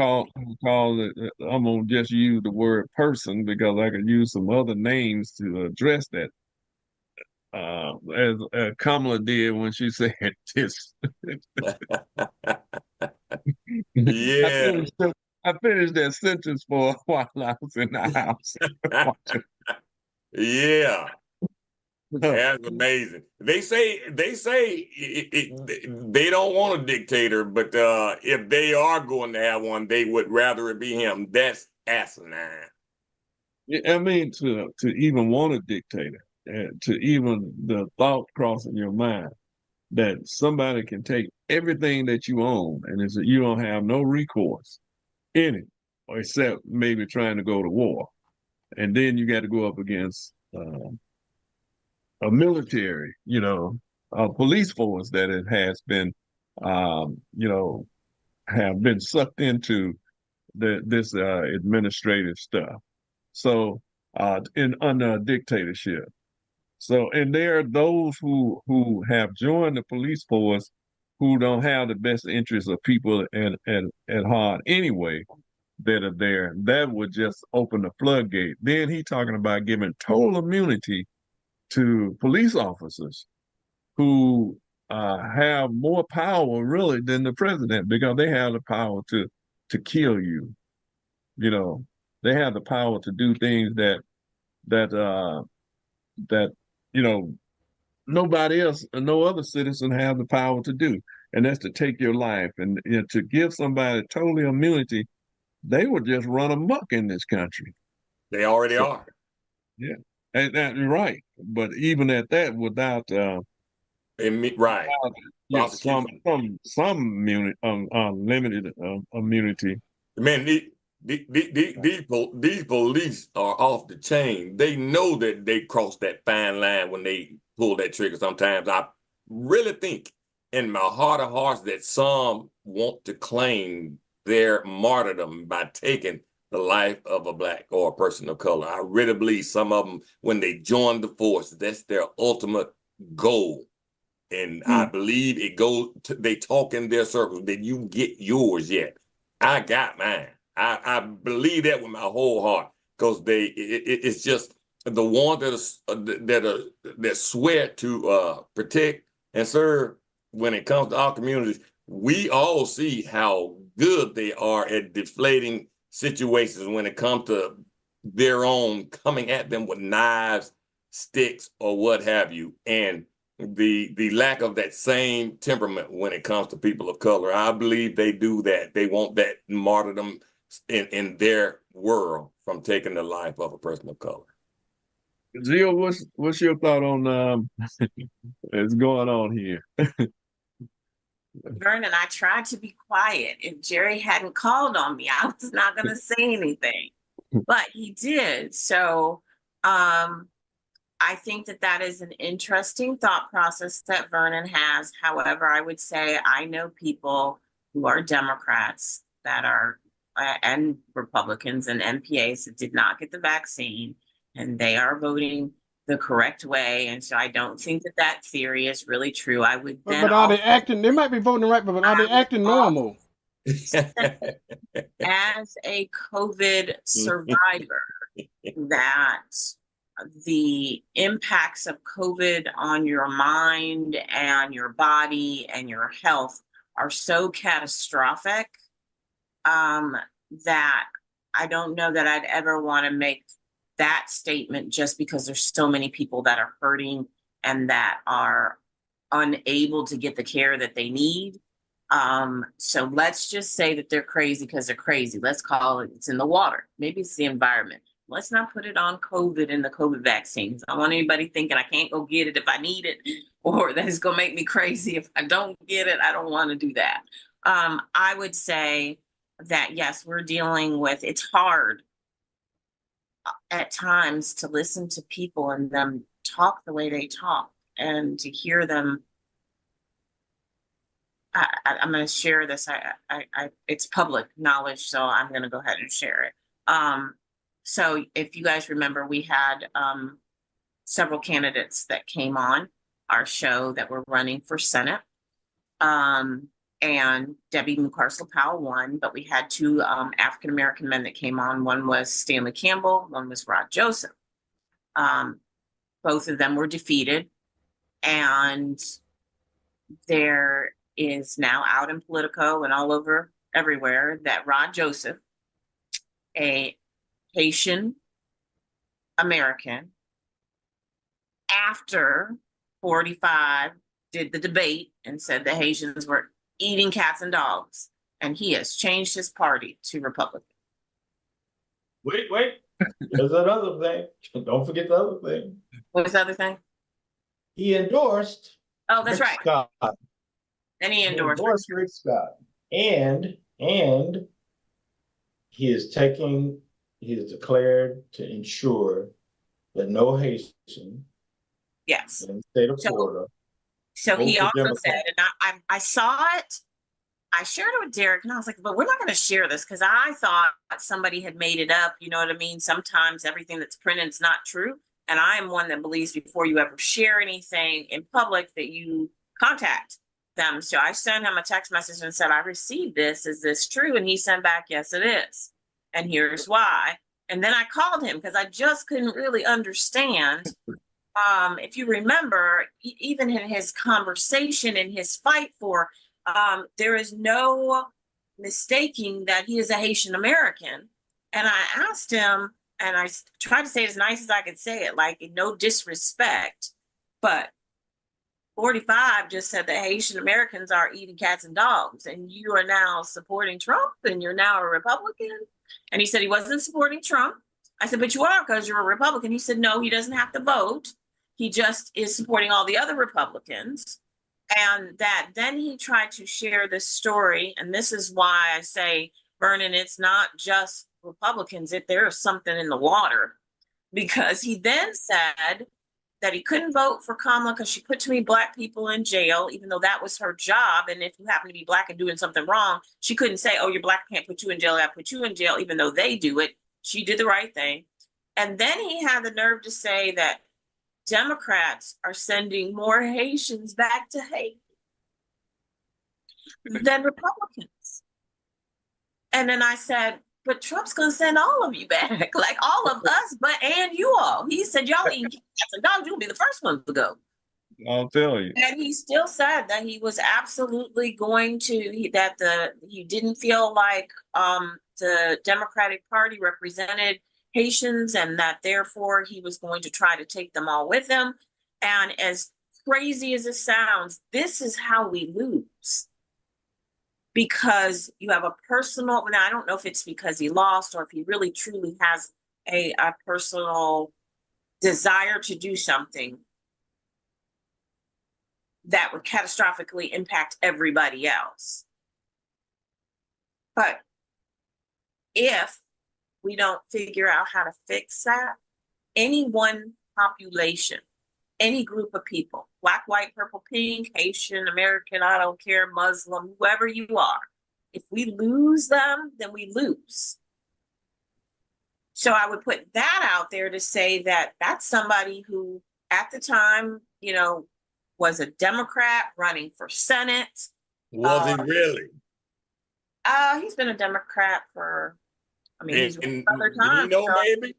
gonna just use the word person because I could use some other names to address that. As Kamala did when she said this. Yeah. I finished that sentence for a while I was in the house. Yeah. That's amazing. They say they don't want a dictator, but if they are going to have one, they would rather it be him. That's asinine. I mean, to even want a dictator, to even the thought crossing your mind that somebody can take everything that you own and you don't have no recourse in it, or except maybe trying to go to war, and then you got to go up against a military, a police force that it has been, have been sucked into this administrative stuff. So, under a dictatorship. So, and there are those who have joined the police force who don't have the best interests of people at heart anyway, that are there. That would just open the floodgate. Then he talking about giving total immunity to police officers who have more power really than the president because they have the power to kill you. They have the power to do things that you know nobody else, no other citizen have the power to do, and that's to take your life. And to give somebody total immunity, they would just run amok in this country. They already are. Yeah, and that's right. But even at that, without right, some immunity, limited immunity. Man, these police are off the chain. They know that they cross that fine line when they pull that trigger. Sometimes I really think in my heart of hearts that some want to claim their martyrdom by taking the life of a Black or a person of color. I really believe some of them, when they join the force, that's their ultimate goal. And I believe it goes to, they talk in their circles. Did you get yours yet? I got mine. I believe that with my whole heart because it's just the one that swear to protect and serve. When it comes to our communities, we all see how good they are at deflating situations when it comes to their own coming at them with knives, sticks, or what have you, and the lack of that same temperament when it comes to people of color. I believe they do that. They want that martyrdom in their world from taking the life of a person of color. Jill, what's your thought on what's going on here? Vernon, I tried to be quiet. If Jerry hadn't called on me, I was not going to say anything, but he did. So, I think that that is an interesting thought process that Vernon has. However, I would say I know people who are Democrats that are and Republicans and MPAs that did not get the vaccine, and they are voting the correct way. And so I don't think that that theory is really true. I would But, then but are they also, acting? They might be voting right, but are they I would acting also normal? say, as a COVID survivor, that the impacts of COVID on your mind and your body and your health are so catastrophic, that I don't know that I'd ever want to make that statement just because there's so many people that are hurting and that are unable to get the care that they need. So let's just say that they're crazy because they're crazy. Let's call it, it's in the water. Maybe it's the environment. Let's not put it on COVID and the COVID vaccines. I don't want anybody thinking I can't go get it if I need it, or that it's gonna make me crazy if I don't get it. I don't want to do that. I would say that yes, we're dealing with, it's hard at times to listen to people and them talk the way they talk and to hear them. I'm going to share this. It's public knowledge, so I'm going to go ahead and share it. So if you guys remember, we had several candidates that came on our show that were running for Senate. And Debbie McCarcel-Powell won, but we had two African-American men that came on. One was Stanley Campbell, one was Rod Joseph. Both of them were defeated, and there is now out in Politico and all over everywhere that Rod Joseph, a Haitian American, after 45 did the debate and said the Haitians were eating cats and dogs, and he has changed his party to Republican. Wait. There's another thing. Don't forget the other thing. What's the other thing? He endorsed. Oh, that's Rick right. Scott. And he endorsed Rick Scott. And he is declared to ensure that no Haitian yes in the state of Florida. So he for also Democrat. said, and I saw it, I shared it with Derek, and I was like, but we're not going to share this because I thought somebody had made it up. You know what I mean? Sometimes everything that's printed is not true. And I am one that believes before you ever share anything in public that you contact them. So I sent him a text message and said, I received this. Is this true? And he sent back, yes, it is. And here's why. And then I called him because I just couldn't really understand. If you remember, even in his conversation, in his fight for, there is no mistaking that he is a Haitian American. And I asked him, and I tried to say it as nice as I could say it, like no disrespect, but 45 just said that Haitian Americans are eating cats and dogs, and you are now supporting Trump, and you're now a Republican. And he said he wasn't supporting Trump. I said, but you are because you're a Republican. He said, no, he doesn't have to vote. He just is supporting all the other Republicans. And that then he tried to share this story. And this is why I say, Vernon, it's not just Republicans. There's something in the water. Because he then said that he couldn't vote for Kamala because she put too many Black people in jail, even though that was her job. And if you happen to be Black and doing something wrong, she couldn't say, oh, you're Black, I can't put you in jail. I put you in jail, even though they do it. She did the right thing. And then he had the nerve to say that Democrats are sending more Haitians back to Haiti than Republicans. And then I said, but Trump's going to send all of you back, like all of us, and you all. He said, y'all eating cats and dogs, you'll be the first ones to go. I'll tell you. And he still said that he was absolutely going to, he didn't feel like the Democratic Party represented Haitians, and that therefore he was going to try to take them all with him. And as crazy as it sounds, this is how we lose. Because you have a personal, now I don't know if it's because he lost or if he really truly has a personal desire to do something that would catastrophically impact everybody else. But if we don't figure out how to fix that, any one population, any group of people, Black, white, purple, pink, Haitian, American, I don't care, Muslim, whoever you are, if we lose them, then we lose. So I would put that out there to say that that's somebody who at the time, you know, was a Democrat running for Senate. Was he really? He's been a Democrat for, I mean, he's And other do times. you know so maybe?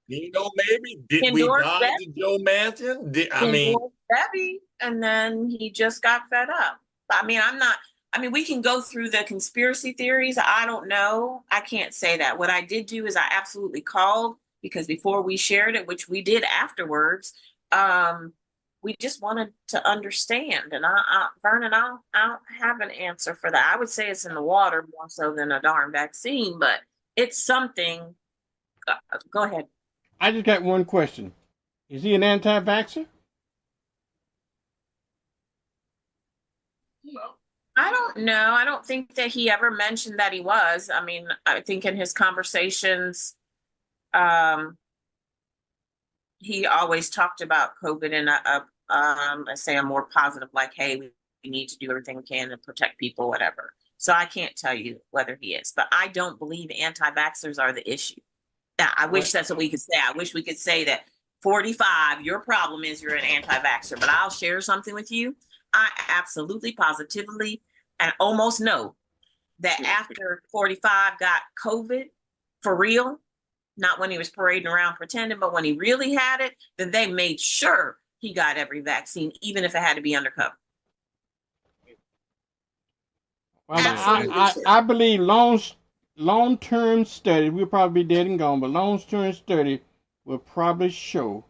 Do you know maybe? Did we Endorsed dodge that. Joe Manchin? I mean, endorsed Debbie, and then he just got fed up. I mean, we can go through the conspiracy theories. I don't know. I can't say that. What I did do is I absolutely called, because before we shared it, which we did afterwards, we just wanted to understand. And Vernon, I don't have an answer for that. I would say it's in the water more so than a darn vaccine, but it's something. Go ahead. I just got one question. Is he an anti-vaxxer? I don't know. I don't think that he ever mentioned that he was. I mean, I think in his conversations, he always talked about COVID in a more positive, like, hey, we need to do everything we can to protect people, whatever. So I can't tell you whether he is, but I don't believe anti-vaxxers are the issue. Now, I wish that's what we could say. I wish we could say that 45, your problem is you're an anti-vaxxer, but I'll share something with you. I absolutely, positively, and almost know that after 45 got COVID for real, not when he was parading around pretending, but when he really had it, then they made sure he got every vaccine, even if it had to be undercover. Well, I believe long-term study, we'll probably be dead and gone, but long-term study will probably show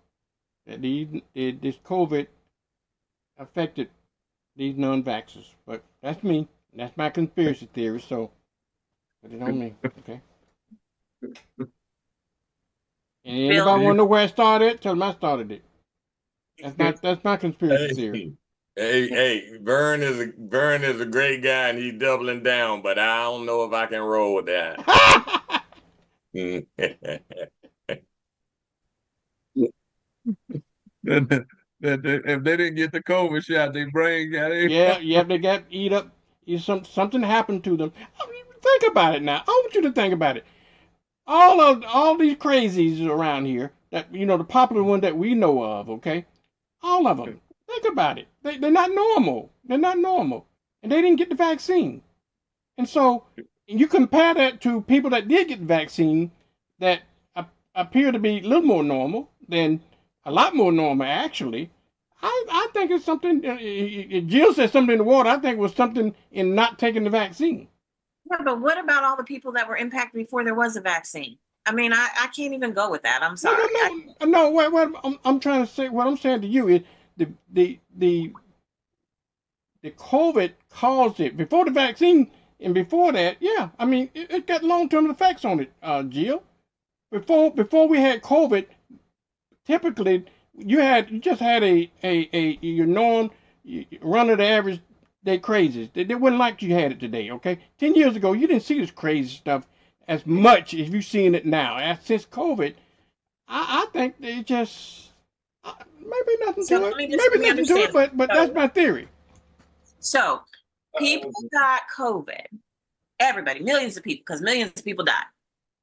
that this COVID affected these non-vaxxers. But that's me. That's my conspiracy theory, so put it on me. Okay. And anybody want to know where I started? Tell them I started it. That's my conspiracy theory. Hey, Vern is a great guy and he's doubling down, but I don't know if I can roll with that. If they didn't get the COVID shot, their brain got it. Yeah, they got eat up. Something happened to them. Think about it now. I want you to think about it. All these crazies around here, that the popular one that we know of, okay? All of them. Think about it. They're not normal. They're not normal. And they didn't get the vaccine. And so you compare that to people that did get the vaccine that appear to be a little more normal, than a lot more normal, actually. I think it's something. Jill said something in the water. I think it was something in not taking the vaccine. Yeah, but what about all the people that were impacted before there was a vaccine? I mean, I can't even go with that. I'm sorry. No. What I'm trying to say, what I'm saying to you is the COVID caused it before the vaccine, and before that, yeah. I mean, it got long-term effects on it, Jill. Before we had COVID, typically you just had your norm run of the average day crazies. They wouldn't like you had it today, okay? 10 years ago, you didn't see this crazy stuff as much as you've seen it now. Since COVID, I think they just maybe nothing to it. Maybe nothing to it, but that's my theory. So people got COVID. Everybody, millions of people, because millions of people died.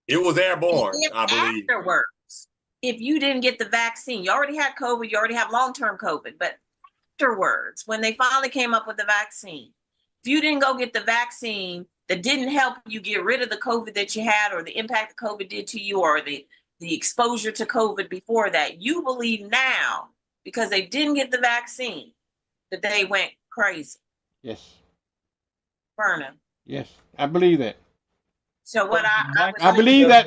It was airborne, I believe. Afterwards, if you didn't get the vaccine, you already had COVID, you already have long-term COVID, but afterwards, when they finally came up with the vaccine, if you didn't go get the vaccine that didn't help you get rid of the COVID that you had, or the impact that COVID did to you, or the exposure to COVID before that, you believe now, because they didn't get the vaccine, that they went crazy. Yes. Vernon. Yes, I believe that. So what I believe that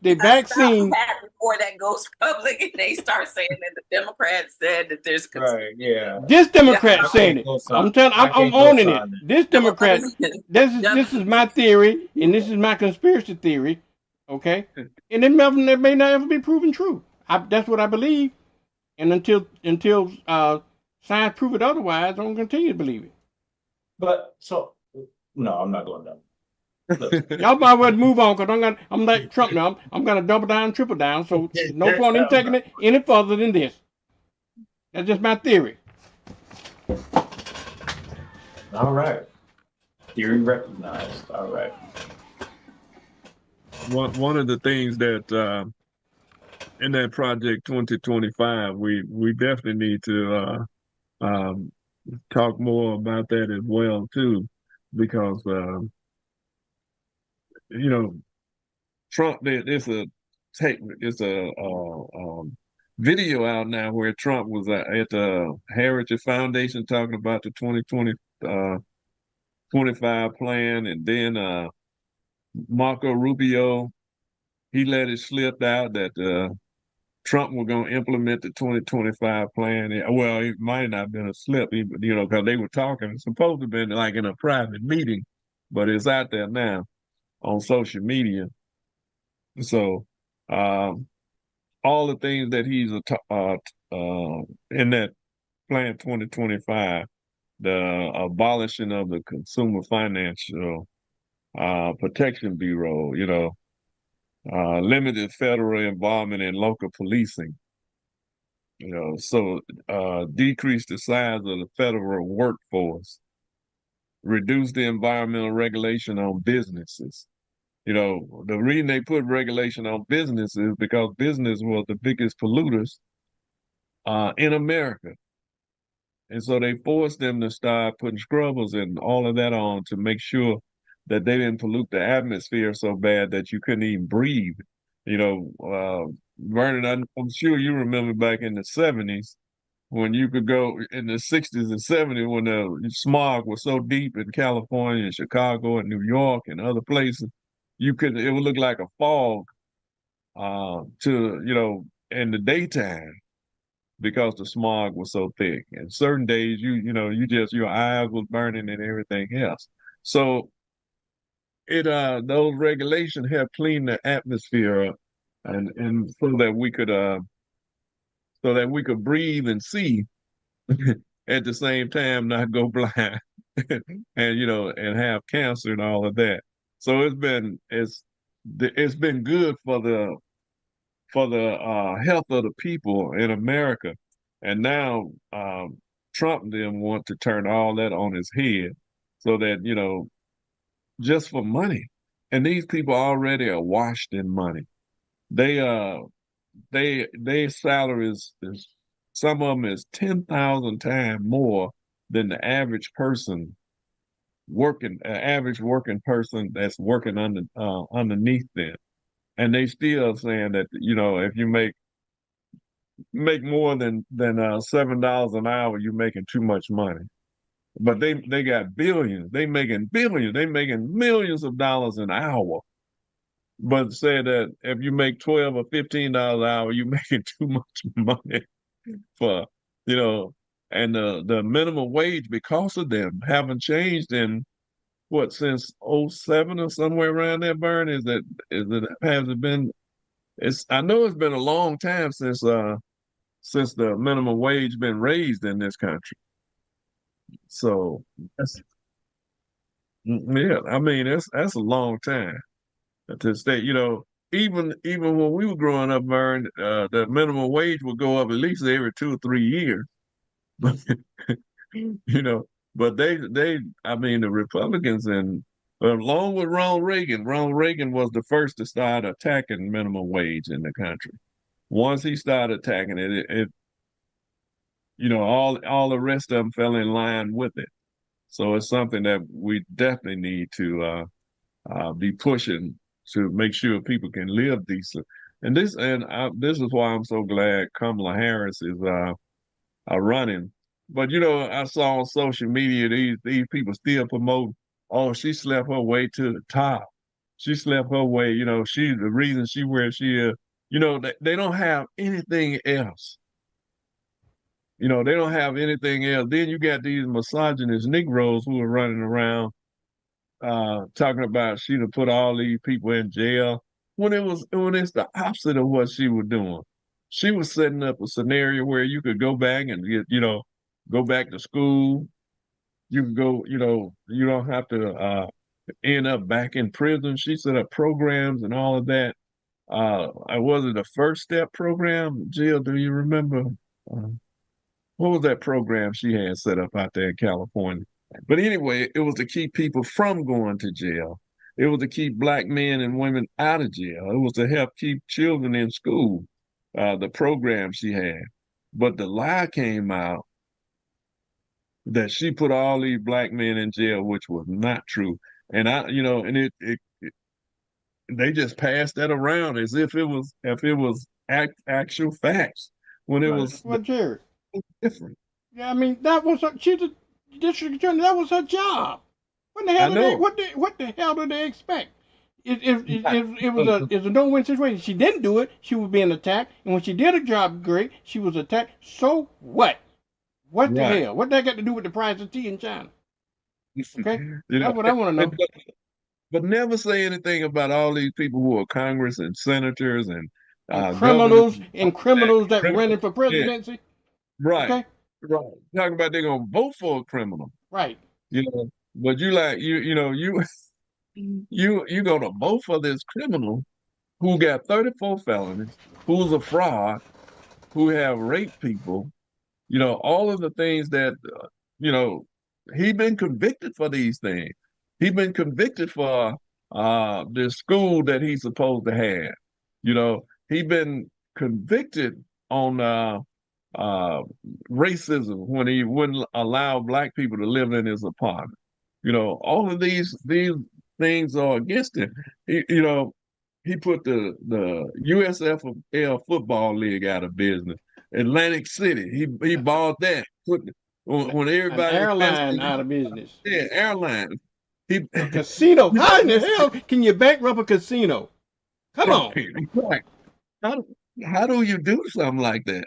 the vaccine before that goes public and they start saying that the Democrats said that there's right, yeah. This Democrat saying it. I'm owning it. This Democrat. This is my theory, and this is my conspiracy theory. Okay, and it may not ever be proven true. That's what I believe. And until science prove it otherwise, I'm gonna continue to believe it. But so no, I'm not going down. Y'all might well move on because I'm like Trump now. I'm gonna double down, triple down. So no point in taking it any further than this. That's just my theory. All right. Theory recognized. All right. One of the things that in that project 2025, we definitely need to talk more about that as well too, because you know Trump. It's a video out now where Trump was at the Heritage Foundation talking about the 2025 plan, and then Marco Rubio, he let it slip out that Trump was going to implement the 2025 plan. Well, it might not have been a slip, because they were talking. It's supposed to have been like in a private meeting, but it's out there now on social media. So, um, all the things that he's in that plan 2025, the abolishing of the Consumer Financial Protection Bureau, limited federal involvement in local policing, so decrease the size of the federal workforce, reduce the environmental regulation on businesses. The reason they put regulation on business is because business was the biggest polluters in America. And so they forced them to start putting scrubbers and all of that on to make sure that they didn't pollute the atmosphere so bad that you couldn't even breathe. Vernon, I'm sure you remember back in the 70s when you could go in the 60s and 70s when the smog was so deep in California and Chicago and New York and other places, it would look like a fog in the daytime because the smog was so thick. And certain days your eyes was burning and everything else. So those regulations help clean the atmosphere up and so that we could breathe and see at the same time, not go blind and have cancer and all of that. So it's been good for the health of the people in America. And now Trump then want to turn all that on his head so that, just for money. And these people already are washed in money. Their salaries is some of them is 10,000 times more than the average person average working person that's working underneath them. And they still saying that, if you make more than $7 an hour, you're making too much money. But they got billions. They making billions. They making millions of dollars an hour. But say that if you make $12 or $15 an hour, you're making too much money for and the minimum wage because of them haven't changed in what since '07 or somewhere around there. Burn has it been? I know it's been a long time since the minimum wage been raised in this country. So yeah, I mean that's a long time to stay. Even when we were growing up, Vern, the minimum wage would go up at least every 2 or 3 years. you know, but I mean, the Republicans and along with Ronald Reagan was the first to start attacking minimum wage in the country. Once he started attacking all the rest of them fell in line with it. So it's something that we definitely need to be pushing to make sure people can live decent. And this is why I'm so glad Kamala Harris is running. But I saw on social media these people still promote, oh, she slept her way to the top. She slept her way, she's the reason she where she is. They don't have anything else. They don't have anything else. Then you got these misogynist Negroes who are running around talking about she to put all these people in jail when it's the opposite of what she was doing. she was setting up a scenario where you could go back and get, go back to school. You can go, you don't have to end up back in prison. She set up programs and all of that. I was it a first step program? Jill, do you remember? Uh, what was that program she had set up out there in California? But anyway, it was to keep people from going to jail. It was to keep black men and women out of jail. It was to help keep children in school, the program she had. But the lie came out that she put all these black men in jail, which was not true. And and they just passed that around as if it was actual facts when it was Well, Jerry. different. Yeah, I mean that was she's a district attorney. That was her job. What the hell I did they? know. What the hell did they expect? If it was a no-win situation, she didn't do it. She was being attacked, and when she did her job great, she was attacked. So what? What the Right. hell? What that got to do with the price of tea in China? Okay, You know, that's what I want to know. but never say anything about all these people who are Congress and senators and And governors criminals that criminals. running for Yeah, presidency. right, Okay, right. Talking about they're gonna vote for a criminal, right. but you like you gonna vote for this criminal who got 34 felonies, who's a fraud, who have raped people, all of the things that you know, he been convicted for these things. He been convicted for the school that he's supposed to have. He been convicted on uh, racism when he wouldn't allow black people to live in his apartment. All of these things are against him. He put the USFL football league out of business. Atlantic City, he bought that. When An everybody airline invested, out of business. yeah, airline. He A casino. How in the hell can you bankrupt a casino? Come on. right. How do you do something like that?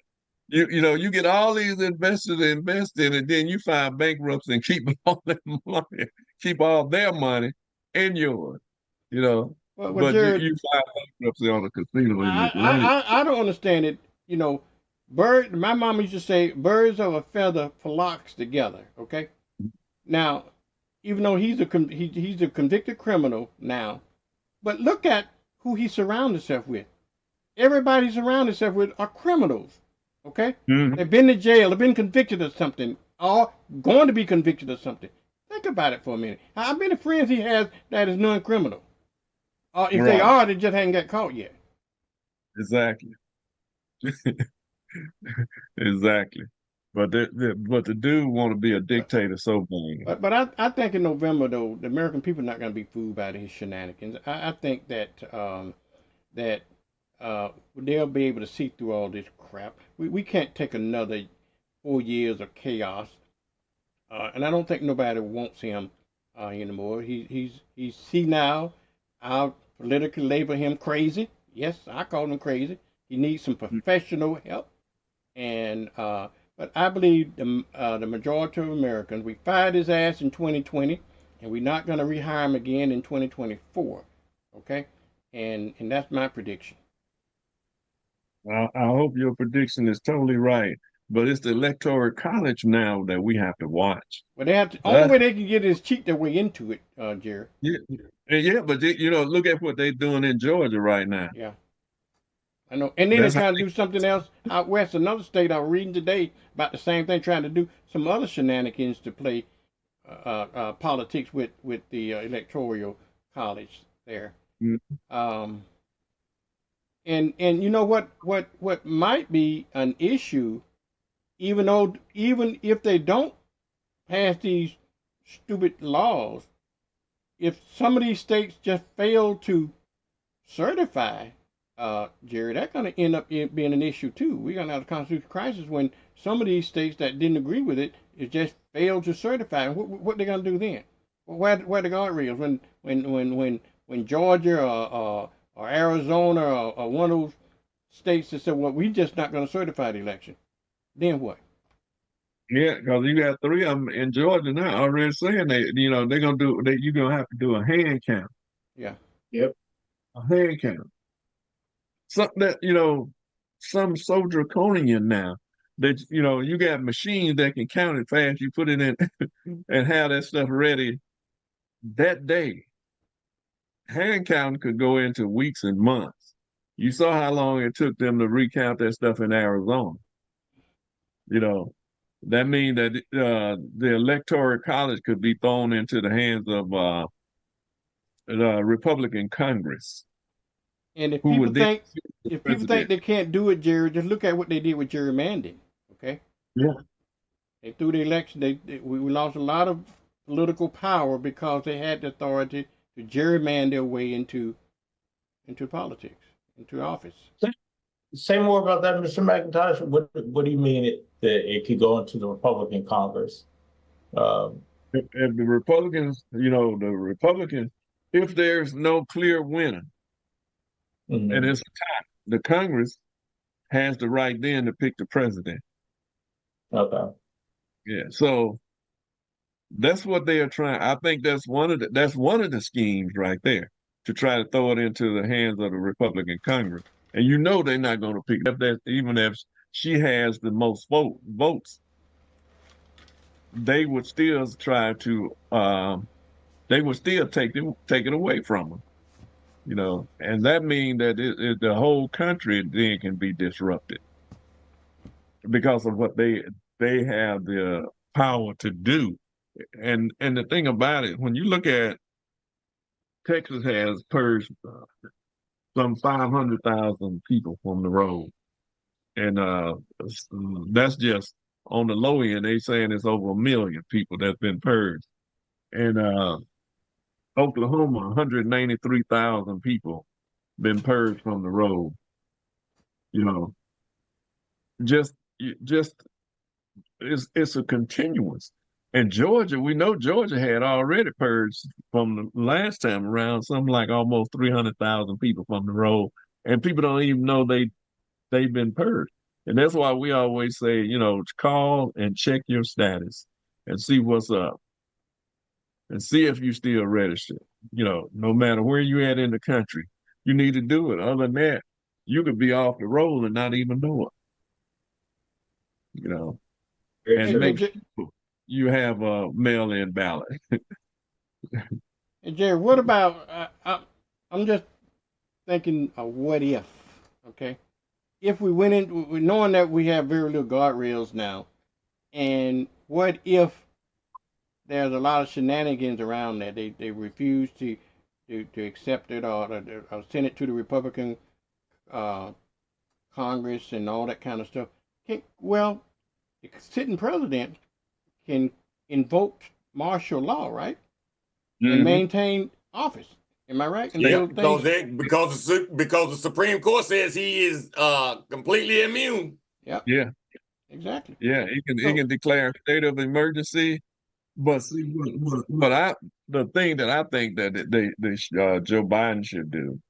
You get all these investors to invest in, and then you find bankruptcy and keep all their money, keep all their money and yours. You know, Well, but Jared, you find bankruptcy on a casino in I, Atlantic. I don't understand it. My mom used to say, birds of a feather flocks together. Okay. Now, even though he's a convicted criminal now, but look at who he surrounds himself with. Everybody he surrounds himself with are criminals. Okay. Mhm. They've been to jail. They've been convicted of something, or going to be convicted of something. Think about it for a minute. How many friends he has that is non-criminal? If they Right. are, they just haven't got caught yet. Exactly. Exactly. But the dude want to be a dictator so bad. But I think in November though the American people are not going to be fooled by his shenanigans. I think that they'll be able to see through all this crap. We can't take another 4 years of chaos, and I don't think nobody wants him anymore. He's senile. I'll politically label him crazy. Yes, I call him crazy. He needs some professional help, and but I believe the majority of Americans, we fired his ass in 2020, and we're not going to rehire him again in 2024. Okay, and that's my prediction. Well, I hope your prediction is totally right. But it's the electoral college now that we have to watch. But they have to. Only That's way they can get is cheat their way into it, Jerry. yeah, yeah. But look at what they're doing in Georgia right now. Yeah, I know. And then they're That's how trying to do something else out west. Another state I was reading today about the same thing, trying to do some other shenanigans to play politics with the electoral college there. Mhm. Um, and you know what might be an issue, even if they don't pass these stupid laws, if some of these states just fail to certify, Jerry, that's going to end up being an issue too. We're going to have a constitutional crisis when some of these states that didn't agree with it just failed to certify. What they going to do then? Where the guardrails when Georgia or Arizona or one of those states that said, well, we just not going to certify the election. Then what? Yeah, because you got three of them in Georgia now already saying they're gonna do that. You're gonna have to do a hand count. Yeah. Yep. A hand count. Something that some so draconian now that you got machines that can count it fast. You put it in and have that stuff ready that day. Hand counting could go into weeks and months. You saw how long it took them to recount that stuff in Arizona. You know, that means that the electoral college could be thrown into the hands of the Republican Congress. And who would then if people think president. they can't do it, Jerry, just look at what they did with gerrymandering. Okay, Yeah. they through the election, we lost a lot of political power because they had the authority to gerrymander their way into politics, into office. Say more about that, Mr. McIntosh. What do you mean that it could go into the Republican Congress? If the Republicans, if there's no clear winner, and it's a tie, the Congress has the right then to pick the president. Okay. Yeah. So that's what they are trying. I think that's one of the schemes right there, to try to throw it into the hands of the Republican Congress. And they're not going to pick up that, even if she has the most votes, they would still try to they would still take it away from them. And that means that the whole country then can be disrupted because of what they have the power to do. And the thing about it, when you look at Texas has purged some 500,000 people from the road, and that's just on the low end. They saying it's over 1 million people that's been purged, and Oklahoma, 193,000 people been purged from the road. Just it's a continuous. And Georgia, we know Georgia had already purged from the last time around something like almost 300,000 people from the road, and people don't even know they've been purged. And that's why we always say, call and check your status and see what's up, and see if you still registered. No matter where you at in the country, you need to do it. Other than that, you could be off the roll and not even know it. And make sure you have a mail-in ballot. And Jerry, what about? I'm just thinking, what if? Okay, if we went in knowing that we have very little guardrails now, and what if there's a lot of shenanigans around that they refuse to accept it or send it to the Republican Congress and all that kind of stuff? Well, the sitting president can invoke martial law, right? And maintain office. Am I right? And yeah, because the Supreme Court says he is completely immune. Yeah. Yeah. Exactly. Yeah, he can declare a state of emergency. But see, the thing that I think that Joe Biden should do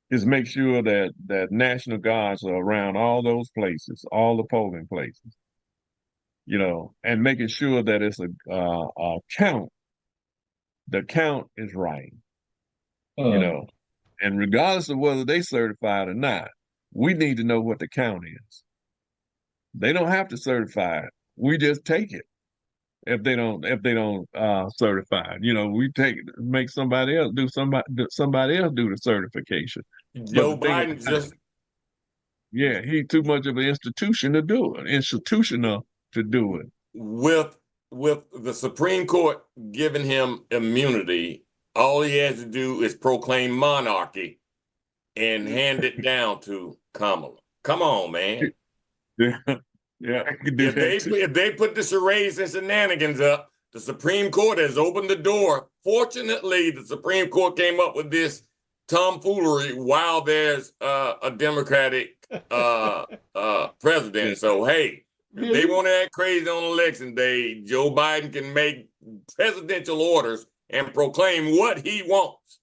is make sure that National Guards are around all those places, all the polling places, and making sure that it's a count. The count is right, and regardless of whether they certified or not, we need to know what the count is. They don't have to certify it. We just take it. If they don't certify, we make somebody else do the certification. Joe Biden he's too much of an institution to do it. Institutional to do it. With the Supreme Court giving him immunity, all he has to do is proclaim monarchy and hand it down to Kamala. Come on, man. Yeah. Yeah, if they put the charades and shenanigans up, the Supreme Court has opened the door. Fortunately, the Supreme Court came up with this tomfoolery while there's a Democratic president. So, hey, if they want to act crazy on election day, Joe Biden can make presidential orders and proclaim what he wants.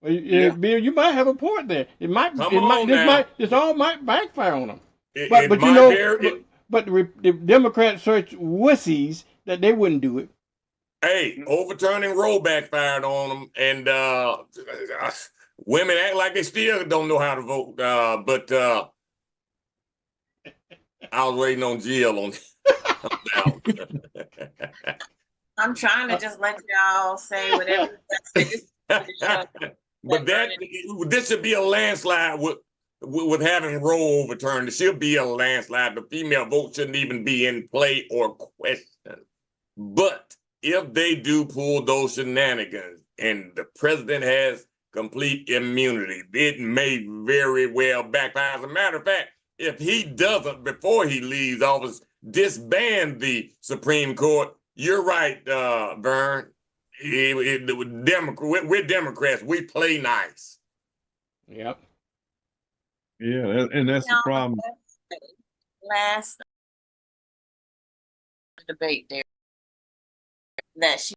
Well, Bill, you might have a point there. This all might backfire on them. But the Democrats such wussies that they wouldn't do it. Hey, overturning Roe backfired on them, and women act like they still don't know how to vote. But I was waiting on Jill on that. I'm trying to just let y'all say whatever you got to say. But this should be a landslide with having Roe overturned. It should be a landslide. The female vote shouldn't even be in play or question. But if they do pull those shenanigans and the president has complete immunity, it may very well backfire. As a matter of fact, if he doesn't, before he leaves office, disband the Supreme Court, you're right, Vern. We're Democrats. We play nice. Yep. Yeah, and that's the problem. Last debate there that she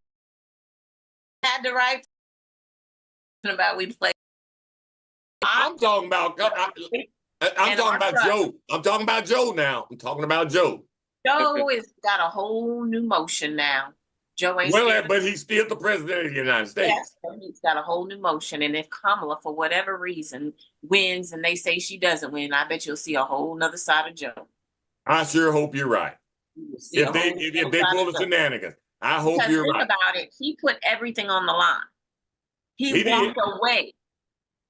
had the right about we play. I'm talking about Joe. I'm talking about Joe now. I'm talking about Joe. Joe has got a whole new motion now. Joe ain't but he's still the president of the United States. Yes, he's got a whole new motion. And if Kamala, for whatever reason, wins and they say she doesn't win, I bet you'll see a whole nother side of Joe. I sure hope you're right. If they pull the shenanigans, I hope you're right. About it, he put everything on the line. He walked away.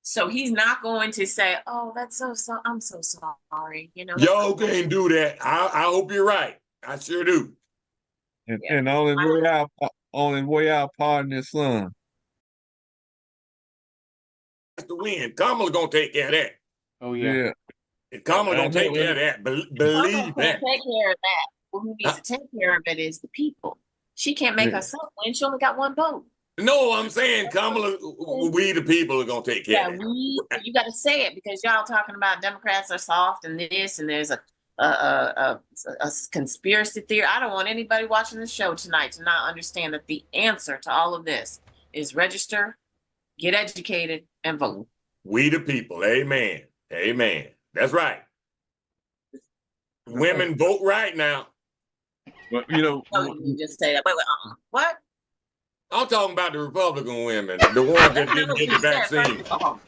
So he's not going to say, "Oh, that's so I'm so sorry." You know, y'all can't do that. I hope you're right. I sure do. And on his way out, pardon his son. To win, Kamala gonna take care of that. Oh yeah. And Kamala gonna take care of that. Believe that. Take care of that. Well, who needs to take care of it is the people. She can't make herself win. She only got one vote. No, I'm saying Kamala, we the people are gonna take care of it. You got to say it because y'all talking about Democrats are soft and this and there's a conspiracy theory. I don't want anybody watching the show tonight to not understand that the answer to all of this is register, get educated, and vote. We the people. Amen. Amen. That's right. Women vote right now. But you just say that. Wait, what? I'm talking about the Republican women, the ones that didn't get the vaccine.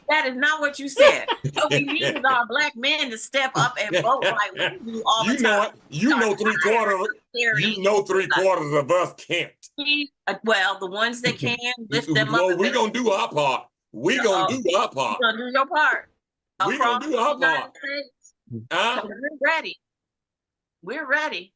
That is not what you said. So we need our black men to step up and vote like we do all the time. You know 3/4 of us can't. Well, the ones that can, lift them up. Well, we're going to do our part. We're going to do our part. You're going to do your part. We're going to do our part. We're ready. We're ready.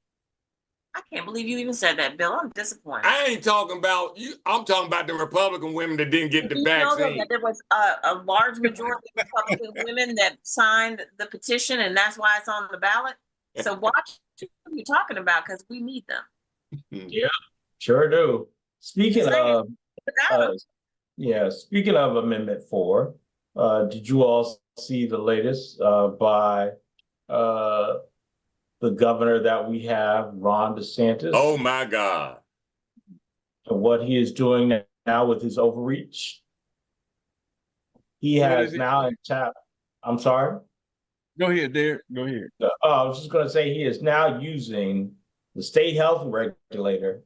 I can't believe you even said that, Bill. I'm disappointed. I ain't talking about you. I'm talking about the Republican women that didn't get the vaccine. That there was a large majority of Republican women that signed the petition, and that's why it's on the ballot. So watch what you're talking about because we need them. Yeah, sure do. Speaking of Amendment 4, did you all see the latest by the governor that we have, Ron DeSantis? Oh my God. And what he is doing now with his overreach. He has now tapped, I'm sorry? Go ahead, Derek. Go ahead. I was just going to say he is now using the state health regulator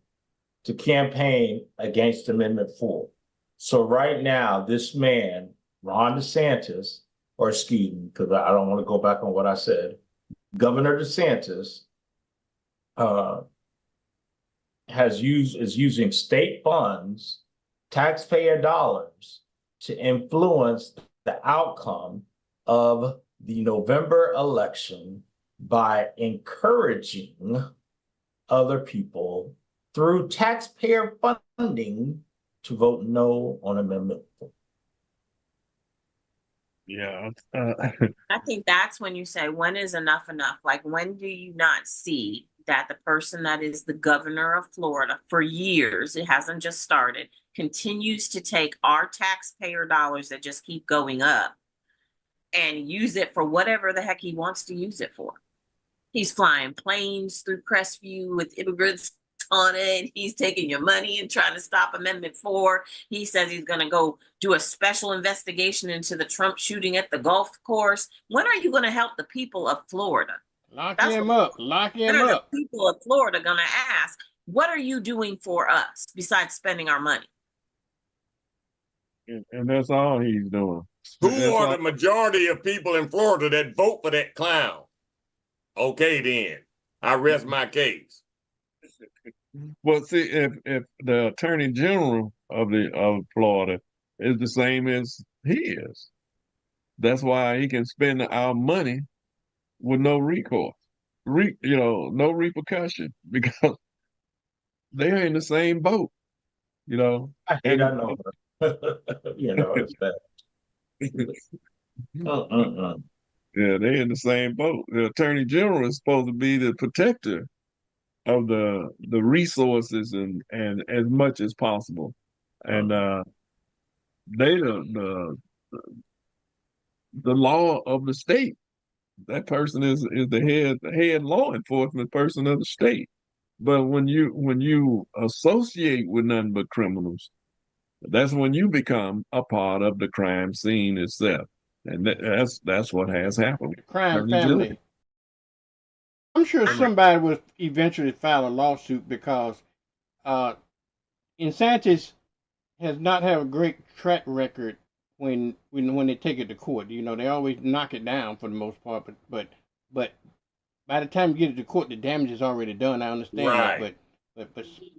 to campaign against Amendment 4. So right now, this man, Ron DeSantis, or excuse me, because I don't want to go back on what I said, Governor DeSantis is using state funds, taxpayer dollars, to influence the outcome of the November election by encouraging other people through taxpayer funding to vote no on Amendment 4. Yeah. I think that's when you say, when is enough enough? Like, when do you not see that the person that is the governor of Florida for years, it hasn't just started, continues to take our taxpayer dollars that just keep going up and use it for whatever the heck he wants to use it for? He's flying planes through Crestview with immigrants on it. He's taking your money and trying to stop Amendment 4. He says he's going to go do a special investigation into the Trump shooting at the golf course. When are you going to help the people of Florida? Lock him up. Lock him up. The people of Florida going to ask, what are you doing for us besides spending our money? And that's all he's doing. Who are the majority of people in Florida that vote for that clown? Okay, then I rest my case. Well, see, if the Attorney General of Florida is the same as he is, that's why he can spend our money with no recourse, no repercussion because they're in the same boat, I hate, and I know. It's bad. Mm-mm-mm. yeah, they're in the same boat. The Attorney General is supposed to be the protector of the resources and as much as possible, and they the law of the state. That person is the head law enforcement person of the state. But when you associate with nothing but criminals, that's when you become a part of the crime scene itself, and that's what has happened. Crime family. I'm sure somebody will eventually file a lawsuit because Insantis has not had a great track record when they take it to court. They always knock it down for the most part, but by the time you get it to court, the damage is already done. I understand that, Right. but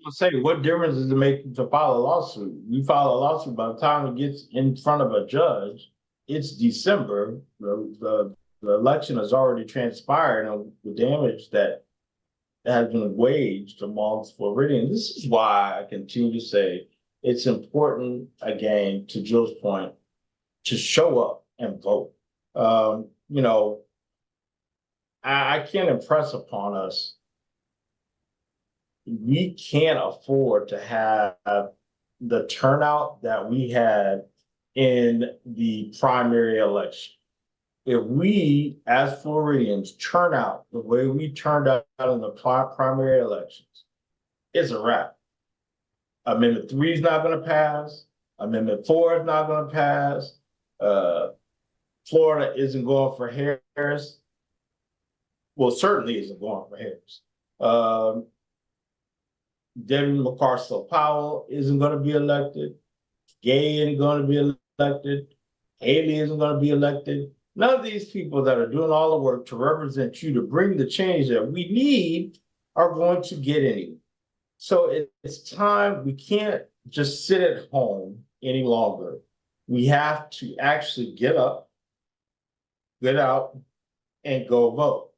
I'll say, what difference does it make to file a lawsuit? You file a lawsuit, by the time it gets in front of a judge, it's December. The election has already transpired, and the damage that has been waged amongst Floridians. This is why I continue to say it's important, again, to Jill's point, to show up and vote. I can't impress upon us, we can't afford to have the turnout that we had in the primary election. If we, as Floridians, turn out the way we turned out in the primary elections, it's a wrap. Amendment 3 is not going to pass. Amendment 4 is not going to pass. Florida isn't going for Harris. Well, certainly isn't going for Harris. Debbie McCarcel-Powell isn't going to be elected. Gay isn't going to be elected. Haley isn't going to be elected. None of these people that are doing all the work to represent you, to bring the change that we need, are going to get any. So it's time. We can't just sit at home any longer. We have to actually get up, get out, and go vote.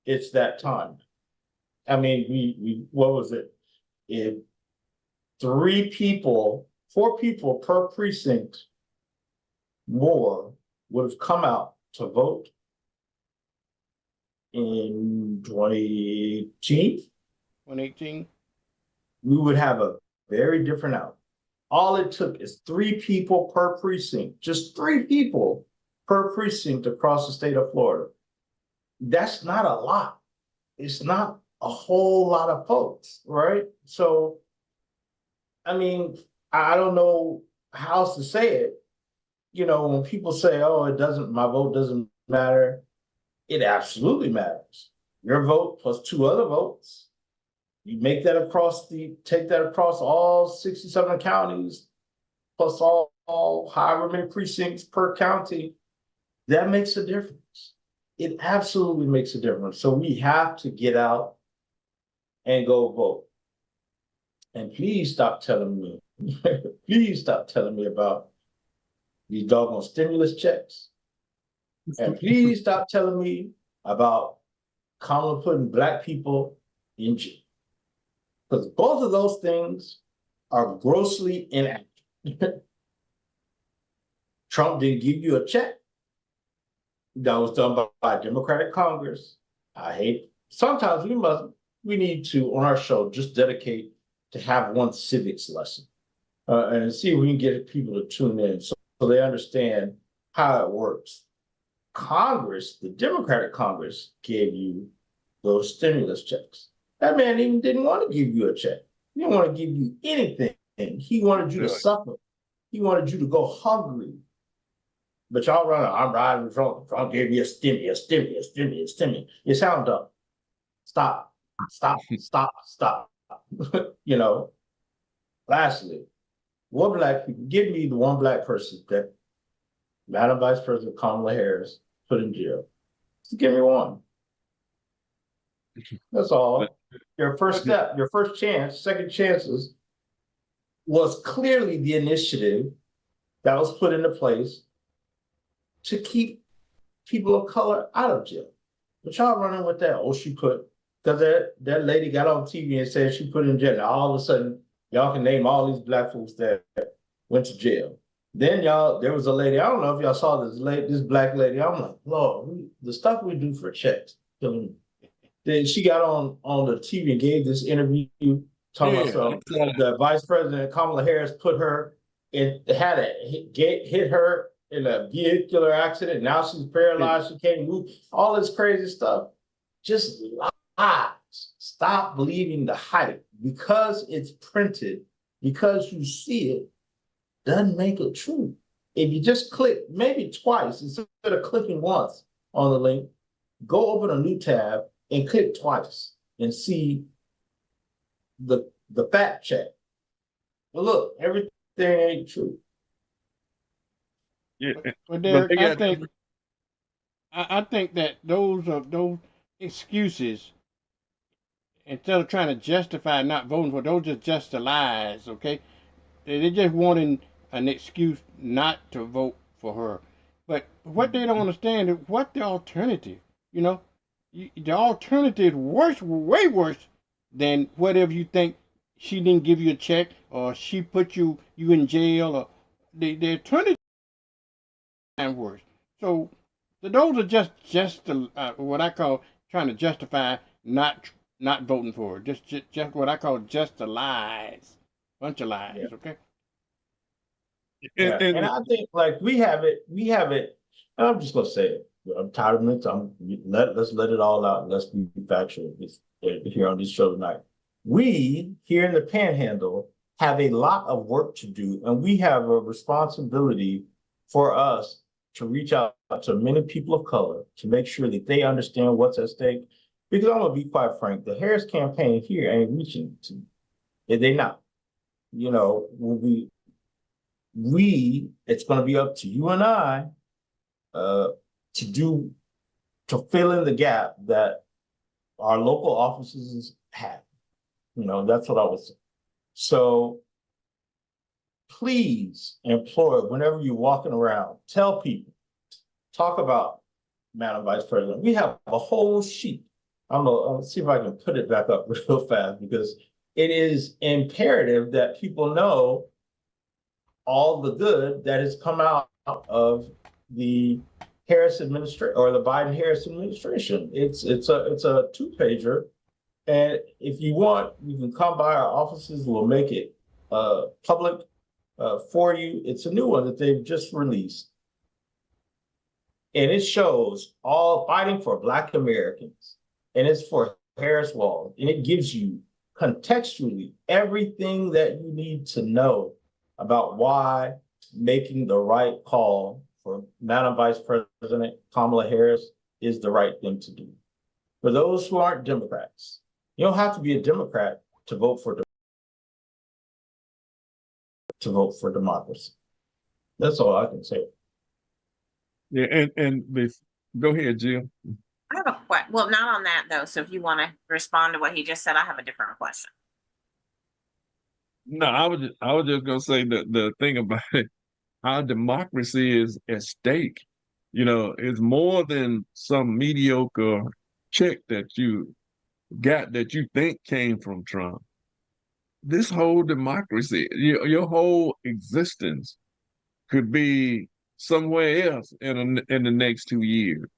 It's that time. I mean, we what was it? If 4 people per precinct more would have come out to vote in 2018, we would have a very different outcome. All it took is 3 people per precinct, just 3 people per precinct across the state of Florida. That's not a lot. It's not a whole lot of folks, right? So, I mean, I don't know how else to say it. When people say, "Oh, my vote doesn't matter," it absolutely matters. Your vote plus 2 other votes. You take that across all 67 counties, plus all however many precincts per county. That makes a difference. It absolutely makes a difference. So we have to get out and go vote. And please stop telling me, please stop telling me about these doggone stimulus checks. And please stop telling me about Kamala putting Black people in jail. Because both of those things are grossly inaccurate. Trump didn't give you a check. That was done by a Democratic Congress. Sometimes we need to, on our show, just dedicate to have one civics lesson and see if we can get people to tune in so they understand how it works. Congress, the Democratic Congress, gave you those stimulus checks. That man even didn't want to give you a check. He didn't want to give you anything. He wanted you to suffer. He wanted you to go hungry. But y'all run, I'm riding with Trump. Trump gave me a stimulus. You sound dumb. Stop. Lastly, what Black people, give me the one Black person that Madam Vice President Kamala Harris put in jail. Just give me one. That's all. Your first step, your first chance, second chances was clearly the initiative that was put into place to keep people of color out of jail. But y'all running with that. Oh, she put, because that lady got on TV and said she put in jail. Now, all of a sudden, y'all can name all these black folks that went to jail. Then there was a lady, I don't know if y'all saw this black lady. I'm like, Lord, the stuff we do for checks. Then she got on the TV and gave this interview talking about the Vice President Kamala Harris put her in, had hit her in a vehicular accident. Now she's paralyzed. She can't move. All this crazy stuff. Just lies. Stop believing the hype because it's printed, because you see it, doesn't make it true. If you just click maybe twice instead of clicking once on the link, go open a new tab and click twice and see the fact check. But look, everything ain't true. Yeah. But Derek, I think that those excuses, instead of trying to justify not voting for, those are just the lies, okay? They're just wanting an excuse not to vote for her. But what they don't understand is what the alternative, you know? The alternative is worse, way worse than whatever you think she didn't give you a check or she put you in jail, or the alternative is worse. So those are just what I call trying to justify not voting for her. Just what I call just the lies, bunch of lies. Yeah. Okay. Yeah, and I think like we have it. I'm just gonna say it. I'm tired of it. Let's let it all out. Let's be factual here on this show tonight. We here in the Panhandle have a lot of work to do, and we have a responsibility for us to reach out to many people of color to make sure that they understand what's at stake. Because I'm gonna be quite frank, the Harris campaign here ain't reaching to. They not. You know, it's gonna be up to you and I to fill in the gap that our local offices have. You know, that's what I was saying. So please employ, whenever you're walking around, tell people, talk about Madam Vice President. We have a whole sheet. I'll see if I can put it back up real fast, because it is imperative that people know all the good that has come out of the Harris administration or the Biden-Harris administration. It's a 2-pager, and if you want, you can come by our offices. We'll make it public for you. It's a new one that they've just released, and it shows all fighting for Black Americans, and it's for Harris Wall, and it gives you contextually everything that you need to know about why making the right call for Madam Vice President Kamala Harris is the right thing to do. For those who aren't Democrats, you don't have to be a Democrat to vote for democracy. That's all I can say. Yeah, and go ahead, Jill. I have a question. Well, not on that though. So if you want to respond to what he just said, I have a different question. No, I was just gonna say the thing about it, our democracy is at stake. You know, it's more than some mediocre check that you got that you think came from Trump. This whole democracy, your whole existence could be somewhere else in the next 2 years.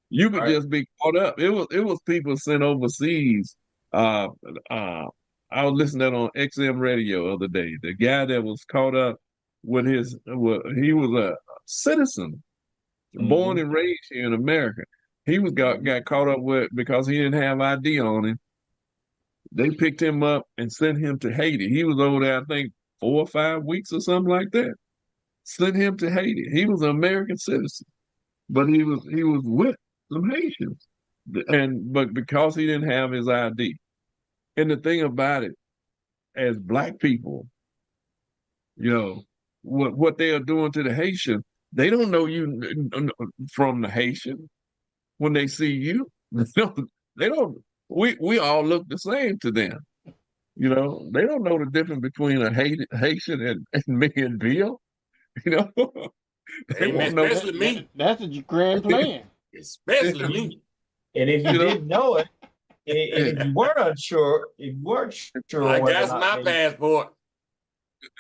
You could just be caught up. It was people sent overseas. I was listening on XM radio the other day. The guy that was caught up with he was a citizen, born and raised here in America. He got caught up with because he didn't have ID on him. They picked him up and sent him to Haiti. He was over there, I think, 4 or 5 weeks or something like that. Sent him to Haiti. He was an American citizen, but he was with some Haitians, but because he didn't have his ID. And the thing about it, as Black people, you know, what they are doing to the Haitian, they don't know you from the Haitian when they see you. They don't. we all look the same to them. You know, they don't know the difference between a Haitian and me and Bill. You know, they Amen. won't know. Especially me. That's a grand plan. Especially me. And if you You know? didn't know it, and if you weren't unsure, if you weren't sure I whether or got not my passport.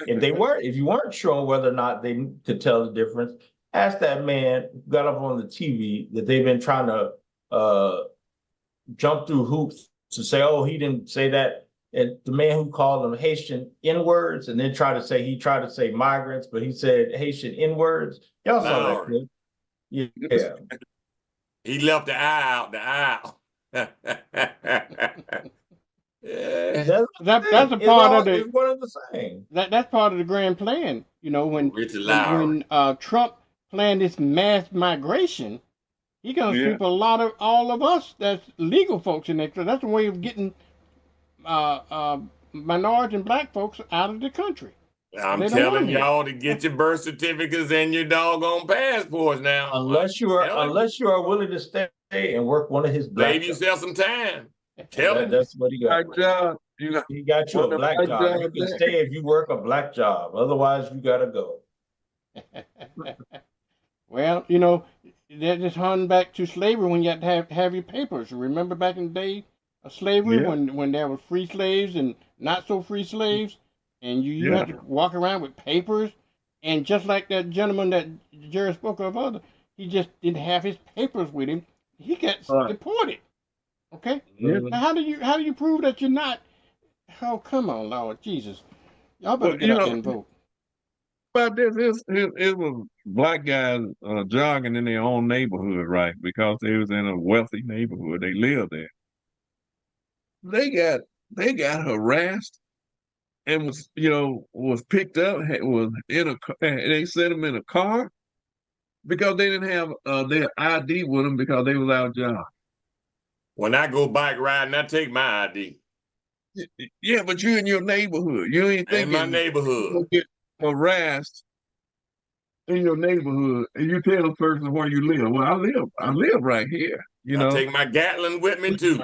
if you weren't sure whether or not they could tell the difference, ask that man who got up on the TV that they've been trying to jump through hoops to say, oh, he didn't say that. And the man who called them Haitian N-words and then tried to say migrants, but he said Haitian N-words. Y'all saw that Lord. clip. Yeah. He left the eye out. The eye out. Yeah. That's a part of It's the one of the same. that's part of the grand plan. You know, Richard Lowry. when Trump planned this mass migration, he gonna Yeah. sweep all of us that's legal folks in there. So that's a way of getting minority and black folks out of the country. I'm They don't telling want him. y'all to get your birth certificates and your doggone passports now. Unless you are willing to stay and work one of his black Save jobs. yourself some time. Tell him. That's what he got. Black job. You know, He got you What a a black black job. You job can there. stay if you work a black job. Otherwise, you gotta go. Well, you know, they're just hunting back to slavery when you had to have your papers. Remember back in the day of slavery Yeah. when there were free slaves and not so free slaves, and you Yeah. had to walk around with papers. And just like that gentleman that Jerry spoke of other, he just didn't have his papers with him. He got Right. deported. Okay. Yeah. Now how do you prove that you're not? Oh, come on, Lord Jesus! Y'all better Well, get you out know, there and vote. but it was black guys jogging in their own neighborhood, right? Because they was in a wealthy neighborhood. They lived there. They got harassed and was picked up, was in a they set them in a car because they didn't have their ID with them because they was out job. When I go bike riding, I take my ID. Yeah, but you in your neighborhood. You ain't In thinking my you neighborhood. gonna get harassed in your neighborhood and you tell the person where you live. Well, I live right here, you I know. take my Gatlin with me too.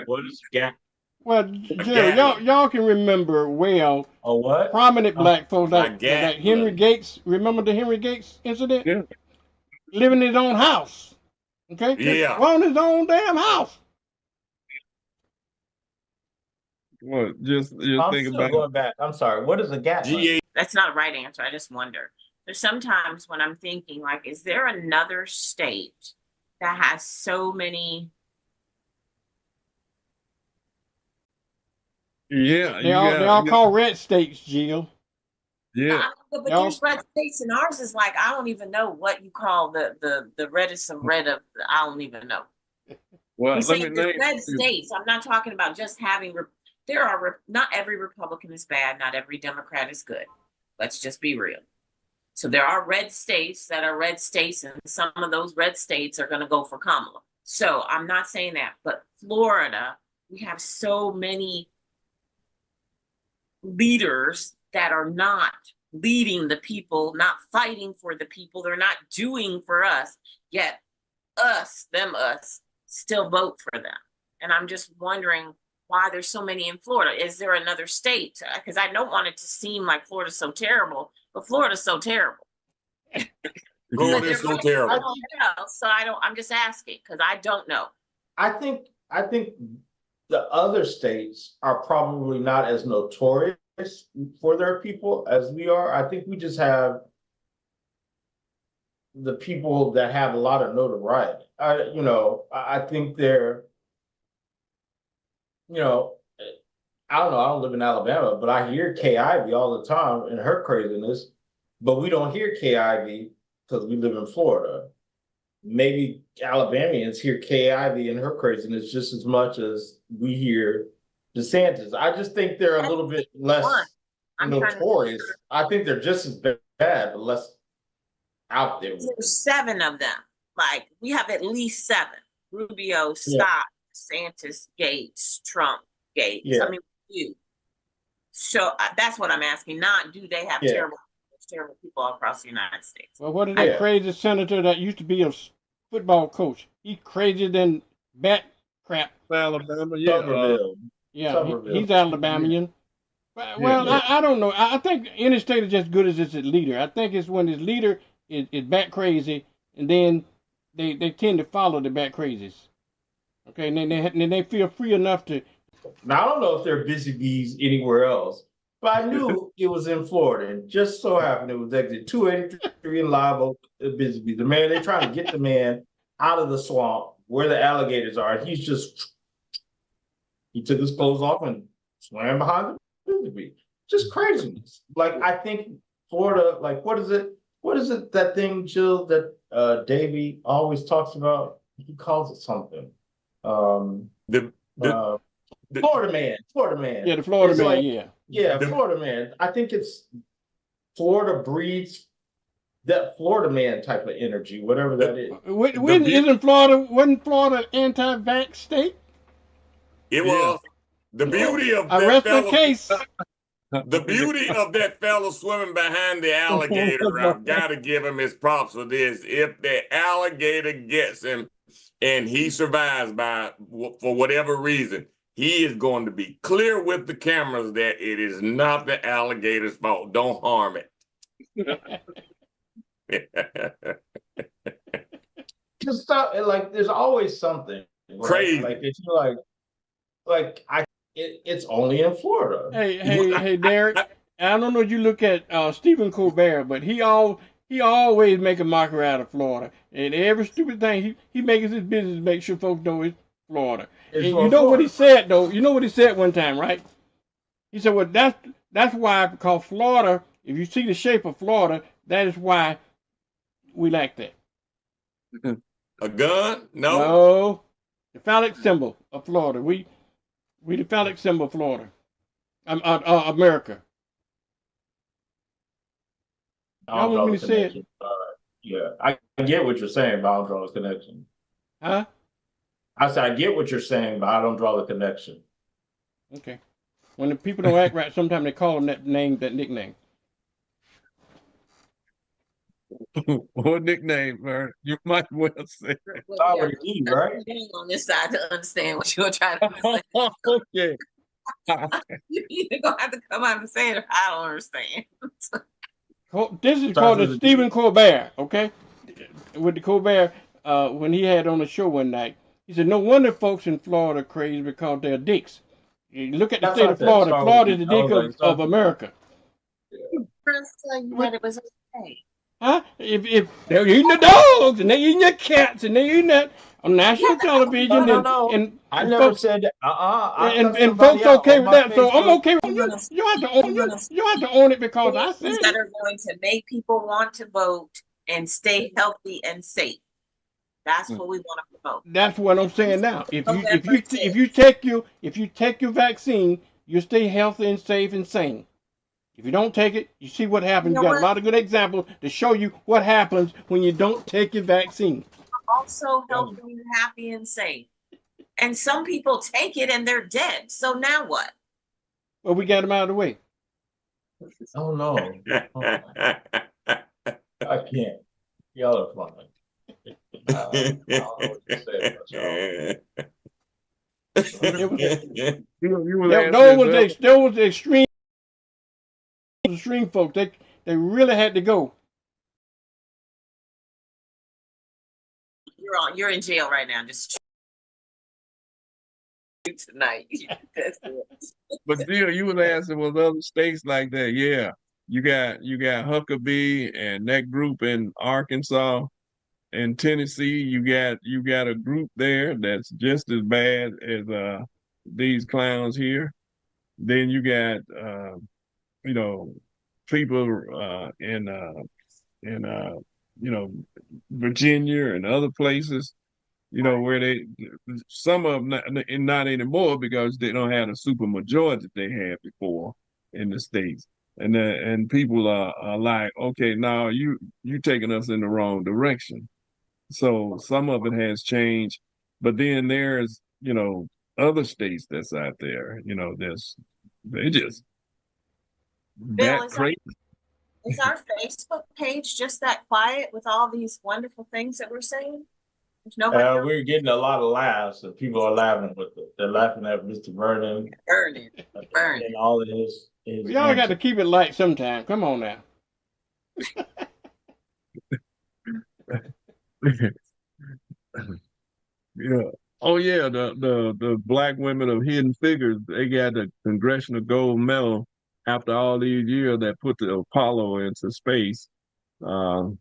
What is gat? Well, Jerry, y'all can remember well A what? prominent black folks My like Gatlin. Henry Gates. Remember the Henry Gates incident? Yeah. Living in his own house. Okay? Yeah. Own his own damn house. Well, just I'm think still about going back. I'm sorry. What is a Gatlin? GA. That's not a right answer. I just wonder. There's sometimes when I'm thinking, like, is there another state that has so many? Yeah, They all call red states, Jill. yeah. But Y'all- there's red states, and ours is like, I don't even know what you call the reddest of red of. I don't even know. Well, I'm let saying me the name red states. I'm not talking about just having. There are not every Republican is bad. Not every Democrat is good. Let's just be real. So there are red states that are red states, and some of those red states are going to go for Kamala. So I'm not saying that, but Florida, we have so many leaders that are not leading the people, not fighting for the people. They're not doing for us, yet us still vote for them. And I'm just wondering why there's so many in Florida. Is there another state? Because I don't want it to seem like Florida's so terrible, but Florida's so terrible. Florida is so terrible. I'm just asking because I don't know. I think the other states are probably not as notorious for their people as we are. I think we just have the people that have a lot of notoriety. I think they're, I don't know. I don't live in Alabama, but I hear Kay Ivey all the time and her craziness. But we don't hear Kay Ivey because we live in Florida. Maybe Alabamians hear Kay Ivey and her craziness just as much as we hear DeSantis. I just think they're a little bit less notorious. I think they're just as bad, but less out there. There's 7 of them. Like we have at least 7: Rubio, Scott, DeSantis, Gates, Trump, Gates. Yeah. I mean, you. So that's what I'm asking. Not do they have terrible people all across the United States? Well, what is that crazy senator that used to be a football coach? He's crazier than bat crap. Alabama, yeah. Tuberville. Yeah, Tuberville. he's Alabamian. Well, Yeah. I don't know. I think any state is just good as its leader. I think it's when its leader is bat crazy, and then they tend to follow the bat crazies. Okay, and then they feel free enough to. Now, I don't know if there are busy bees anywhere else, but I knew it was in Florida. And just so happened it was exit 283 in Live Oak, busy bees. The man, they're trying to get the man out of the swamp where the alligators are. He took his clothes off and swam behind the busy bee. Just craziness. Like, I think Florida, like, what is it that thing, Jill, that Davey always talks about? He calls it something. The Florida man. Yeah, the Florida It's man. like- Yeah. Yeah, Florida man. I think it's Florida breeds that Florida man type of energy, whatever that is. Wasn't Florida anti-vax state? It Yeah. was the beauty of I that rest my fella. case. The beauty of that fella swimming behind the alligator, I've got to give him his props for this. If the alligator gets him and he survives for whatever reason, he is going to be clear with the cameras that it is not the alligator's fault. Don't harm it. Just stuff like there's always something right? Crazy. Like it's it's only in Florida. Hey, Derek. I don't know if you look at Stephen Colbert, but he always make a mockery out of Florida, and every stupid thing he makes his business to make sure folks know it's Florida. And you know what he said though? You know what he said one time, right? He said, "Well, that's why, because Florida. If you see the shape of Florida, that is why we like that." A gun? No. No, the phallic symbol of Florida. We the phallic symbol of Florida. America. I don't want draw me the to say it? connection. Yeah, I get what you're saying, but I don't draw the connection. Huh? I said I get what you're saying, but I don't draw the connection. Okay. When the people don't act right, sometimes they call them that nickname. What nickname, man? You might well say. It's already you, right? On this side to understand what you were trying to say. Okay. You either gonna have to come out and say it, or I don't understand. This is called the Stephen Colbert, okay? With the Colbert, when he had on the show one night, he said, "No wonder folks in Florida are crazy because they're dicks. You look at the state of Florida. Florida is the dick of America." But it was okay. Huh? If they're eating the dogs and they're eating your cats and they're eating that on national television, No. and I never folks, said that. and folks okay with that, so I'm okay with you. You don't have to own you don't have to own it because I said Things that are going to make people want to vote and stay healthy and safe. That's what we want to promote. That's what I'm saying now. If you take your vaccine, you stay healthy and safe and sane. If you don't take it, you see what happens. You got a lot of good examples to show you what happens when you don't take your vaccine. Also healthy and happy and safe. And some people take it and they're dead. So now what? Well, we got them out of the way. Oh no. I can't. Y'all are funny. I don't know what to say about y'all. There was extreme folks. They really had to go. You're in jail right now. Just tonight. But still, you was asking, was other states like that? Yeah, you got Huckabee and that group in Arkansas and Tennessee. You got a group there that's just as bad as these clowns here. Then you got people in Virginia and other places, where some of them not anymore because they don't have the super majority that they had before in the states. And people are like, okay, now you taking us in the wrong direction. So some of it has changed, but then there's other states that's out there, they just Bill, that crazy. Is our Facebook page just that quiet with all these wonderful things that we're saying? Nobody We're getting a lot of laughs, and people are laughing with it. They're laughing at Mr. Vernon burning, burning. and all of his Y'all got to answers. keep it light sometime. Come on now. Yeah. Oh yeah, the black women of Hidden Figures, they got the Congressional Gold Medal after all these years that put the Apollo into space. Um,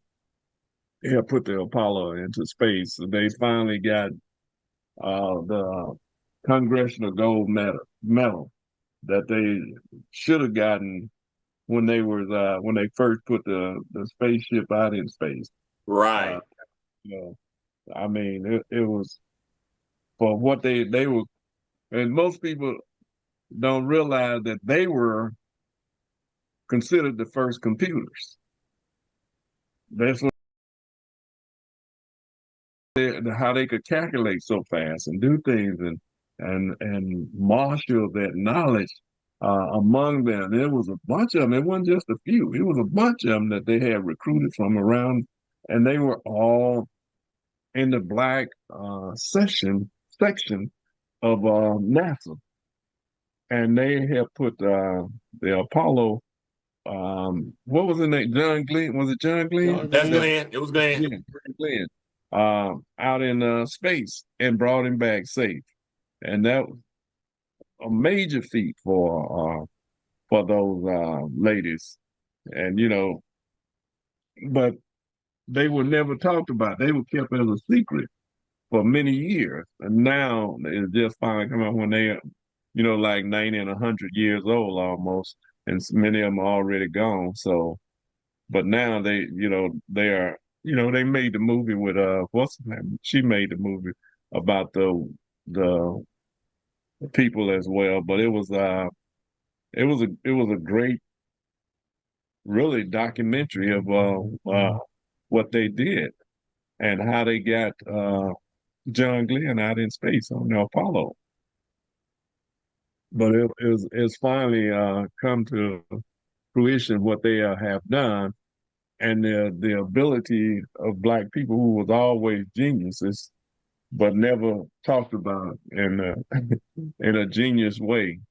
yeah, put the Apollo into space. So they finally got the Congressional Gold medal that they should have gotten when they first put the spaceship out in space. Right. You know, I mean, it was for what they were, and most people don't realize that they were considered the first computers. That's what how they could calculate so fast and do things and marshal that knowledge among them. There was a bunch of them. It wasn't just a few. It was a bunch of them that they had recruited from around, and they were all in the black section of NASA, and they have put the Apollo. What was the name? John Glenn? Was it John Glenn? John That's Glenn. Glenn. It was Glenn. Yeah, Glenn. Out in space and brought him back safe, and that was a major feat for those ladies. And but they were never talked about. They were kept as a secret for many years, and now it's just finally coming out when they, like 90 and 100 years old almost, and many of them are already gone. So, but now they are, they made the movie with what's her name? She made the movie about the people as well. But it was a great, really documentary of what they did and how they got John Glenn out in space on the Apollo. But it's finally come to fruition what they have done, and the ability of black people who was always geniuses, but never talked about in a genius way.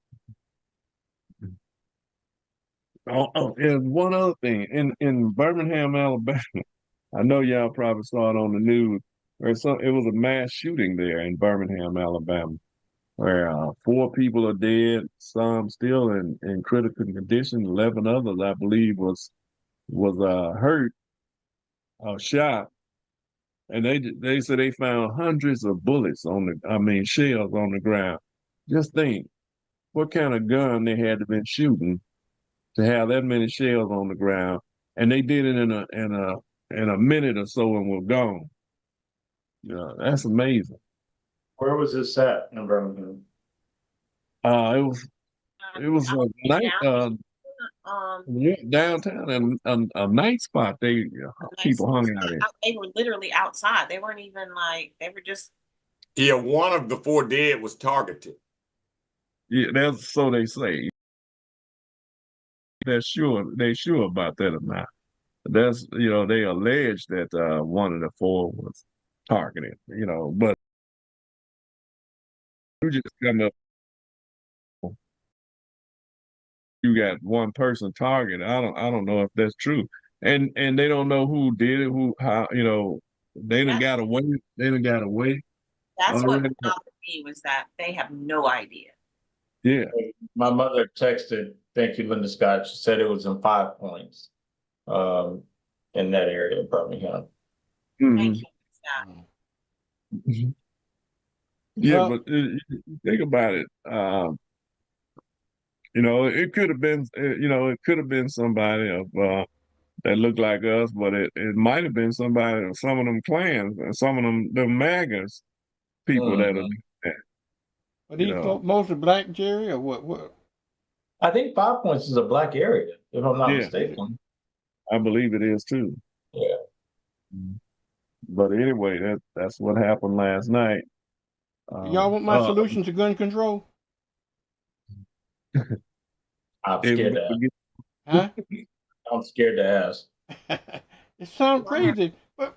And one other thing, in Birmingham, Alabama, I know y'all probably saw it on the news. It was a mass shooting there in Birmingham, Alabama, where 4 people are dead, some still in critical condition. 11 others, I believe, was hurt or shot. And they said they found hundreds of bullets shells on the ground. Just think what kind of gun they had to been shooting to have that many shells on the ground, and they did it in a minute or so and were gone. Yeah, that's amazing. Where was this at in Birmingham? It was a night downtown and a night spot. People hung out in. They were literally outside. They weren't even they were just. Yeah, one of the 4 dead was targeted. Yeah, that's so they say. They sure about that or not. That's they allege that one of the 4 was targeted. But you just come up, you got one person targeted. I don't know if that's true, and they don't know who did it, who how they done got away. They done got away. That's what already. bothered me was that they have no idea. Yeah. My mother texted, thank you, Linda Scott. She said it was in 5 Points in that area of Birmingham. Mhm. Thank you, Scott. Yeah, Well- but think about it. It could have been, it could have been somebody of that looked like us, but it might have been somebody of some of them clans and some of the MAGAs people that are. Are these folk mostly black, Jerry, or what? I think 5 Points is a black area, if I'm not Yeah. mistaken. I believe it is too. Yeah. But anyway, that's what happened last night. Y'all want my solution to gun control? I'm scared to ask. Huh? I'm scared to ask. It sounds crazy, but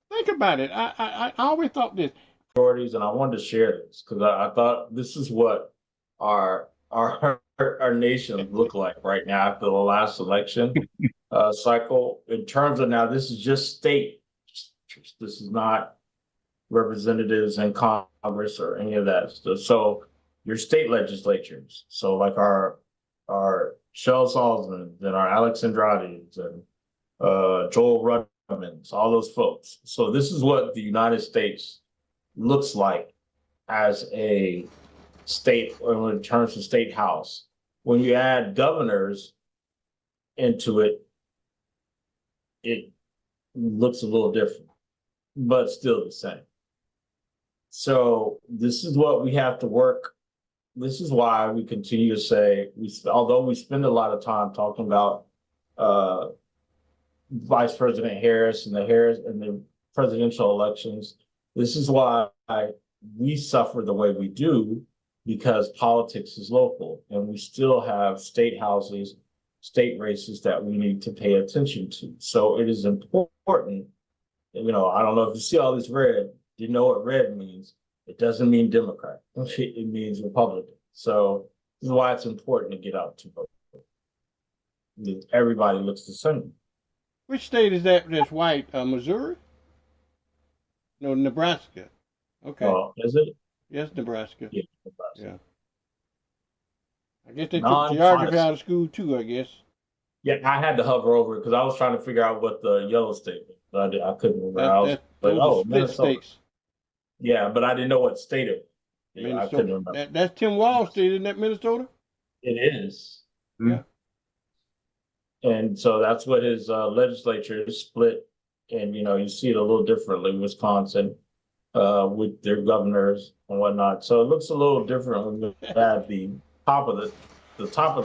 Think about it. I always thought this. Priorities, and I wanted to share this because I thought this is what our nation look like right now after the last election cycle. In terms of now, this is just state. This is not representatives in Congress or any of that stuff. So your state legislatures. So like our Shel Salzmans and our Alex Andrades and Joel Rudmans, all those folks. So this is what the United States looks like as a state, or in terms of state house. When you add governors into it, it looks a little different, but still the same. So this is what we have to work. This is why we continue to say, although we spend a lot of time talking about Vice President Harris and the presidential elections, this is why we suffer the way we do, because politics is local and we still have state houses, state races that we need to pay attention to. So it is important. I don't know if you see all this red, you know what red means. It doesn't mean Democrat. It means Republican. So this is why it's important to get out to vote. Everybody looks the same. Which state is that that's white? Missouri? No, Nebraska. Okay. Is it? Yes, Nebraska. Yeah, Nebraska. Yeah. I guess they took geography out of school too, I guess. Yeah, I had to hover over it because I was trying to figure out what the yellow state was. But I couldn't remember. Those are split states. Yeah, but I didn't know what state it was. Yeah, I couldn't remember. That's Tim Walz state, isn't that Minnesota? It is. Yeah. And so that's what his legislature is split. And, you see it a little differently, Wisconsin, with their governors and whatnot. So it looks a little different when you have the top of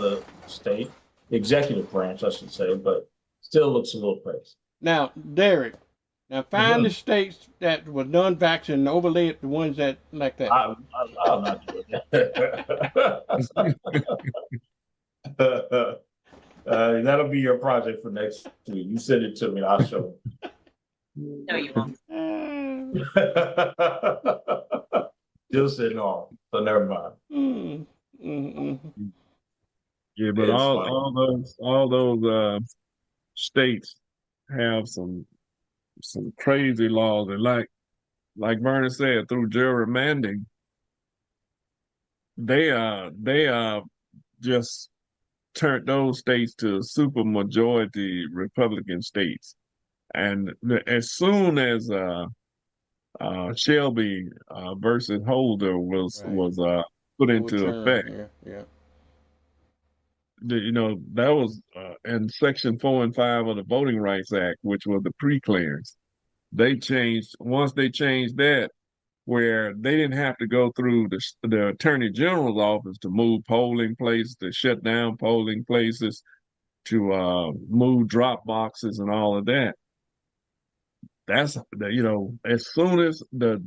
the state, the executive branch, I should say, but still looks a little crazy. Now, Derek, find the states that were non-vaccinated and overlay it the ones that like that. I'm not doing that. That'll be your project for next week. You send it to me, I'll show you. No, you won't. Just said no, so never mind. Yeah, but all those states have some crazy laws, and like Vernon said, through gerrymandering, they just turned those states to super majority Republican states, and as soon as Shelby versus Holder was put into effect. Yeah. That was in Section 4 and 5 of the Voting Rights Act, which was the pre-clearance. Once they changed that, where they didn't have to go through the Attorney General's office to move polling places, to shut down polling places, to move drop boxes and all of that. That's as soon as the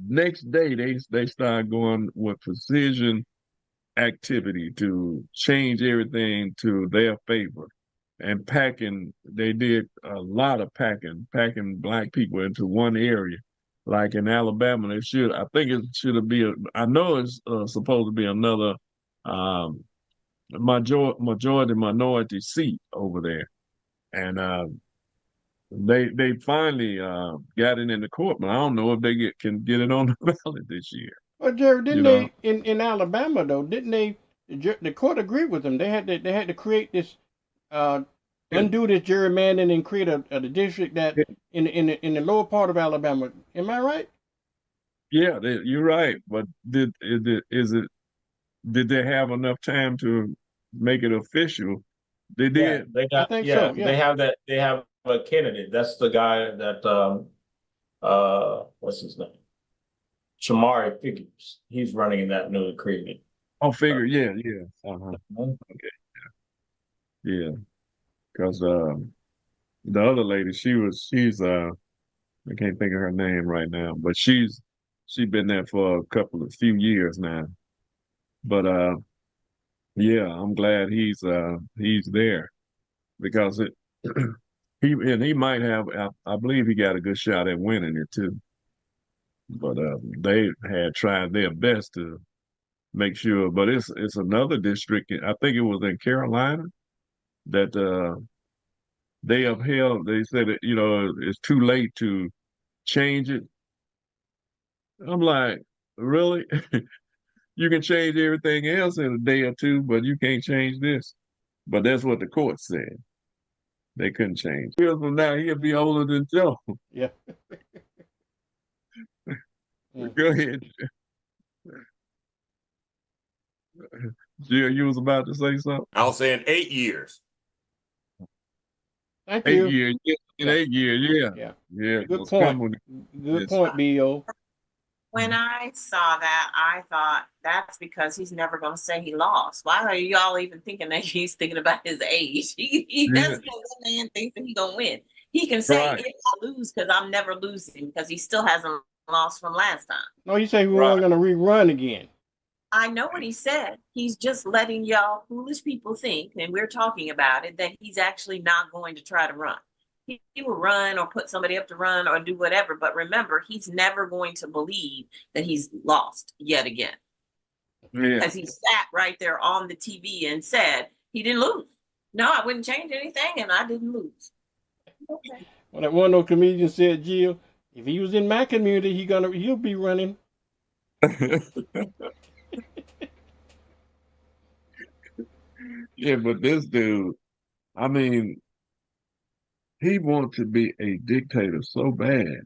next day they start going with precision activity to change everything to their favor, and they did a lot of packing Black people into one area. Like in Alabama, I think it should be I know it's supposed to be another majority minority seat over there, and they finally got it in the court, but I don't know if they can get it on the ballot this year. Well, Jerry, didn't they in Alabama though? Didn't they? The court agreed with them. They had to create this, undo this gerrymandering and create a district that in the lower part of Alabama. Am I right? Yeah, you're right. But did they have enough time to make it official? They did. Yeah, I think so. Yeah. They have that. They have a candidate. That's the guy that what's his name? Shamari Figures. He's running in that newly created. Oh, Figure, yeah. Okay, yeah. Because the other lady, she's I can't think of her name right now, but she's been there for a few years now. But yeah, I'm glad he's there, because he might have. I believe he got a good shot at winning it too. But they had tried their best to make sure. But it's another district. I think it was in Carolina that they upheld. They said that, it's too late to change it. I'm like, really? You can change everything else in a day or two, but you can't change this. But that's what the court said. They couldn't change. Years from now, he'll be older than Joe. Yeah. Mm. Go ahead, Jill. You was about to say something. I was saying 8 years. Thank 8 you. years. Yeah, in 8 years. Yeah. Yeah. Yeah. Good It's point. coming. Good Yes. point, Bill. When I saw that, I thought that's because he's never going to say he lost. Why are y'all even thinking that he's thinking about his age? That's Yeah. because that man thinks that he's going to win. He can say, Right. if I lose, because I'm never losing, because he still hasn't lost from last time. No, he said we Right. weren't going to rerun again. I know what he said. He's just letting y'all foolish people think, and we're talking about it, that he's actually not going to try to run. He will run or put somebody up to run or do whatever. But remember, he's never going to believe that he's lost yet again. Yeah. Because he sat right there on the TV and said he didn't lose. No, I wouldn't change anything, and I didn't lose. Okay. Well, that one of those comedians said, Jill, if he was in my community, he'll be running. Yeah, but this dude, I mean, he wants to be a dictator so bad.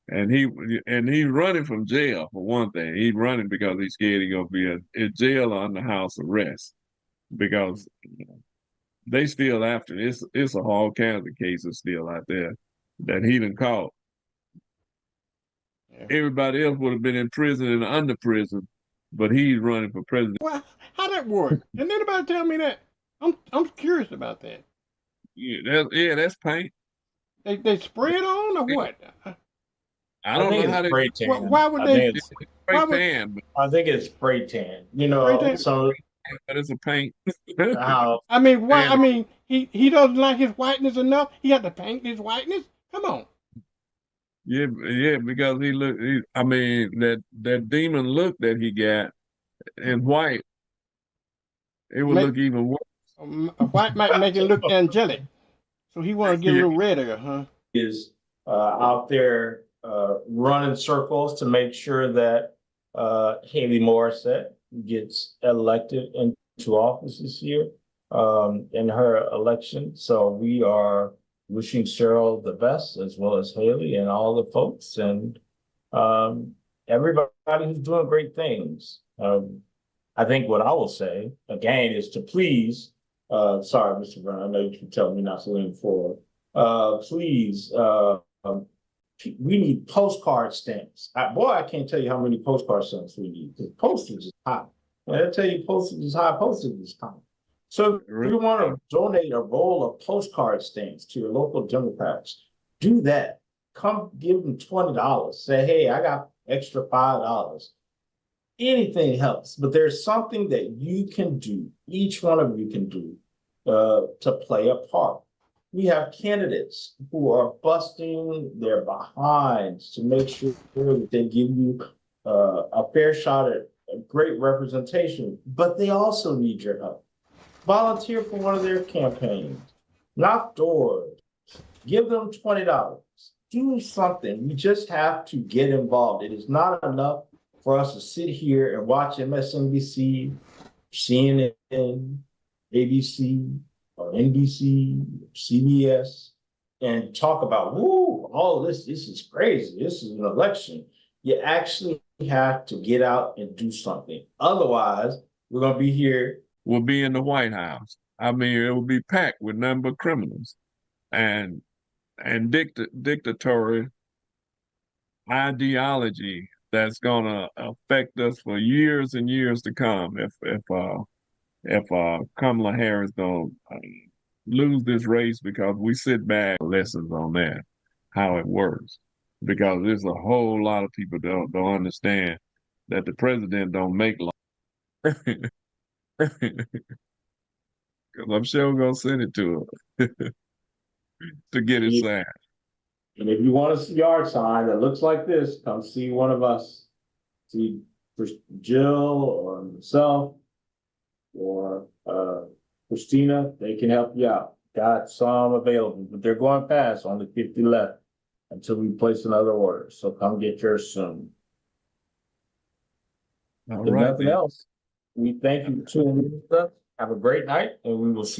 And he's running from jail for one thing. He's running because he's scared he's gonna be in jail or under house arrest. Because they still after it's a whole kinds of cases still out there that he done caught. Yeah. Everybody else would have been in prison and under prison, but he's running for president. Well, how that work? Can anybody tell me that? I'm curious about that. That's paint. They spray it on or what? I don't know how they spray tan. Why would I they? think it's, spray why would- tan, but I think it's spray tan. Spray tan? So it's a paint. how I mean, why? Yeah. I mean, he doesn't like his whiteness enough. He had to paint his whiteness. Come on. Yeah, because I mean, that demon look that he got in white, it would Make- look even worse. A white might make it look angelic, so he want to get a little redder, huh? is out there running circles to make sure that Haley Morissette gets elected into office this year in her election. So we are wishing Cheryl the best, as well as Haley and all the folks and everybody who's doing great things. I think what I will say again is to please, sorry, Mr. Brown, I know you can tell me not to lean forward. Please, we need postcard stamps. I can't tell you how many postcard stamps we need. The postage is high. When I tell you postage is high, postage is high. So if you want to donate a roll of postcard stamps to your local Democrats, do that. Come give them $20. Say, hey, I got extra $5. Anything helps, but there's something that you can do, each one of you can do to play a part. We have candidates who are busting their behinds to make sure that they give you a fair shot at a great representation, but they also need your help. Volunteer for one of their campaigns, knock doors, give them $20, do something. You just have to get involved. It is not enough for us to sit here and watch MSNBC, CNN, ABC, or NBC, CBS, and talk about, woo, all this is crazy. This is an election. You actually have to get out and do something. Otherwise, we're going to be here. Will be in the White House. I mean, it will be packed with none but criminals and dictatorial ideology that's gonna affect us for years and years to come. If Kamala Harris don't lose this race because we sit back lessons on that, how it works, because there's a whole lot of people don't understand that the president don't make law. Because I'm sure we're gonna send it to him. to get it signed. And if you want a yard sign that looks like this, come see one of us. See Jill or myself or Christina, they can help you out. Got some available, but they're going fast, only 50 left until we place another order. So come get yours soon. All If right, nothing else, we thank you for tuning in with us. Have a great night, and we will see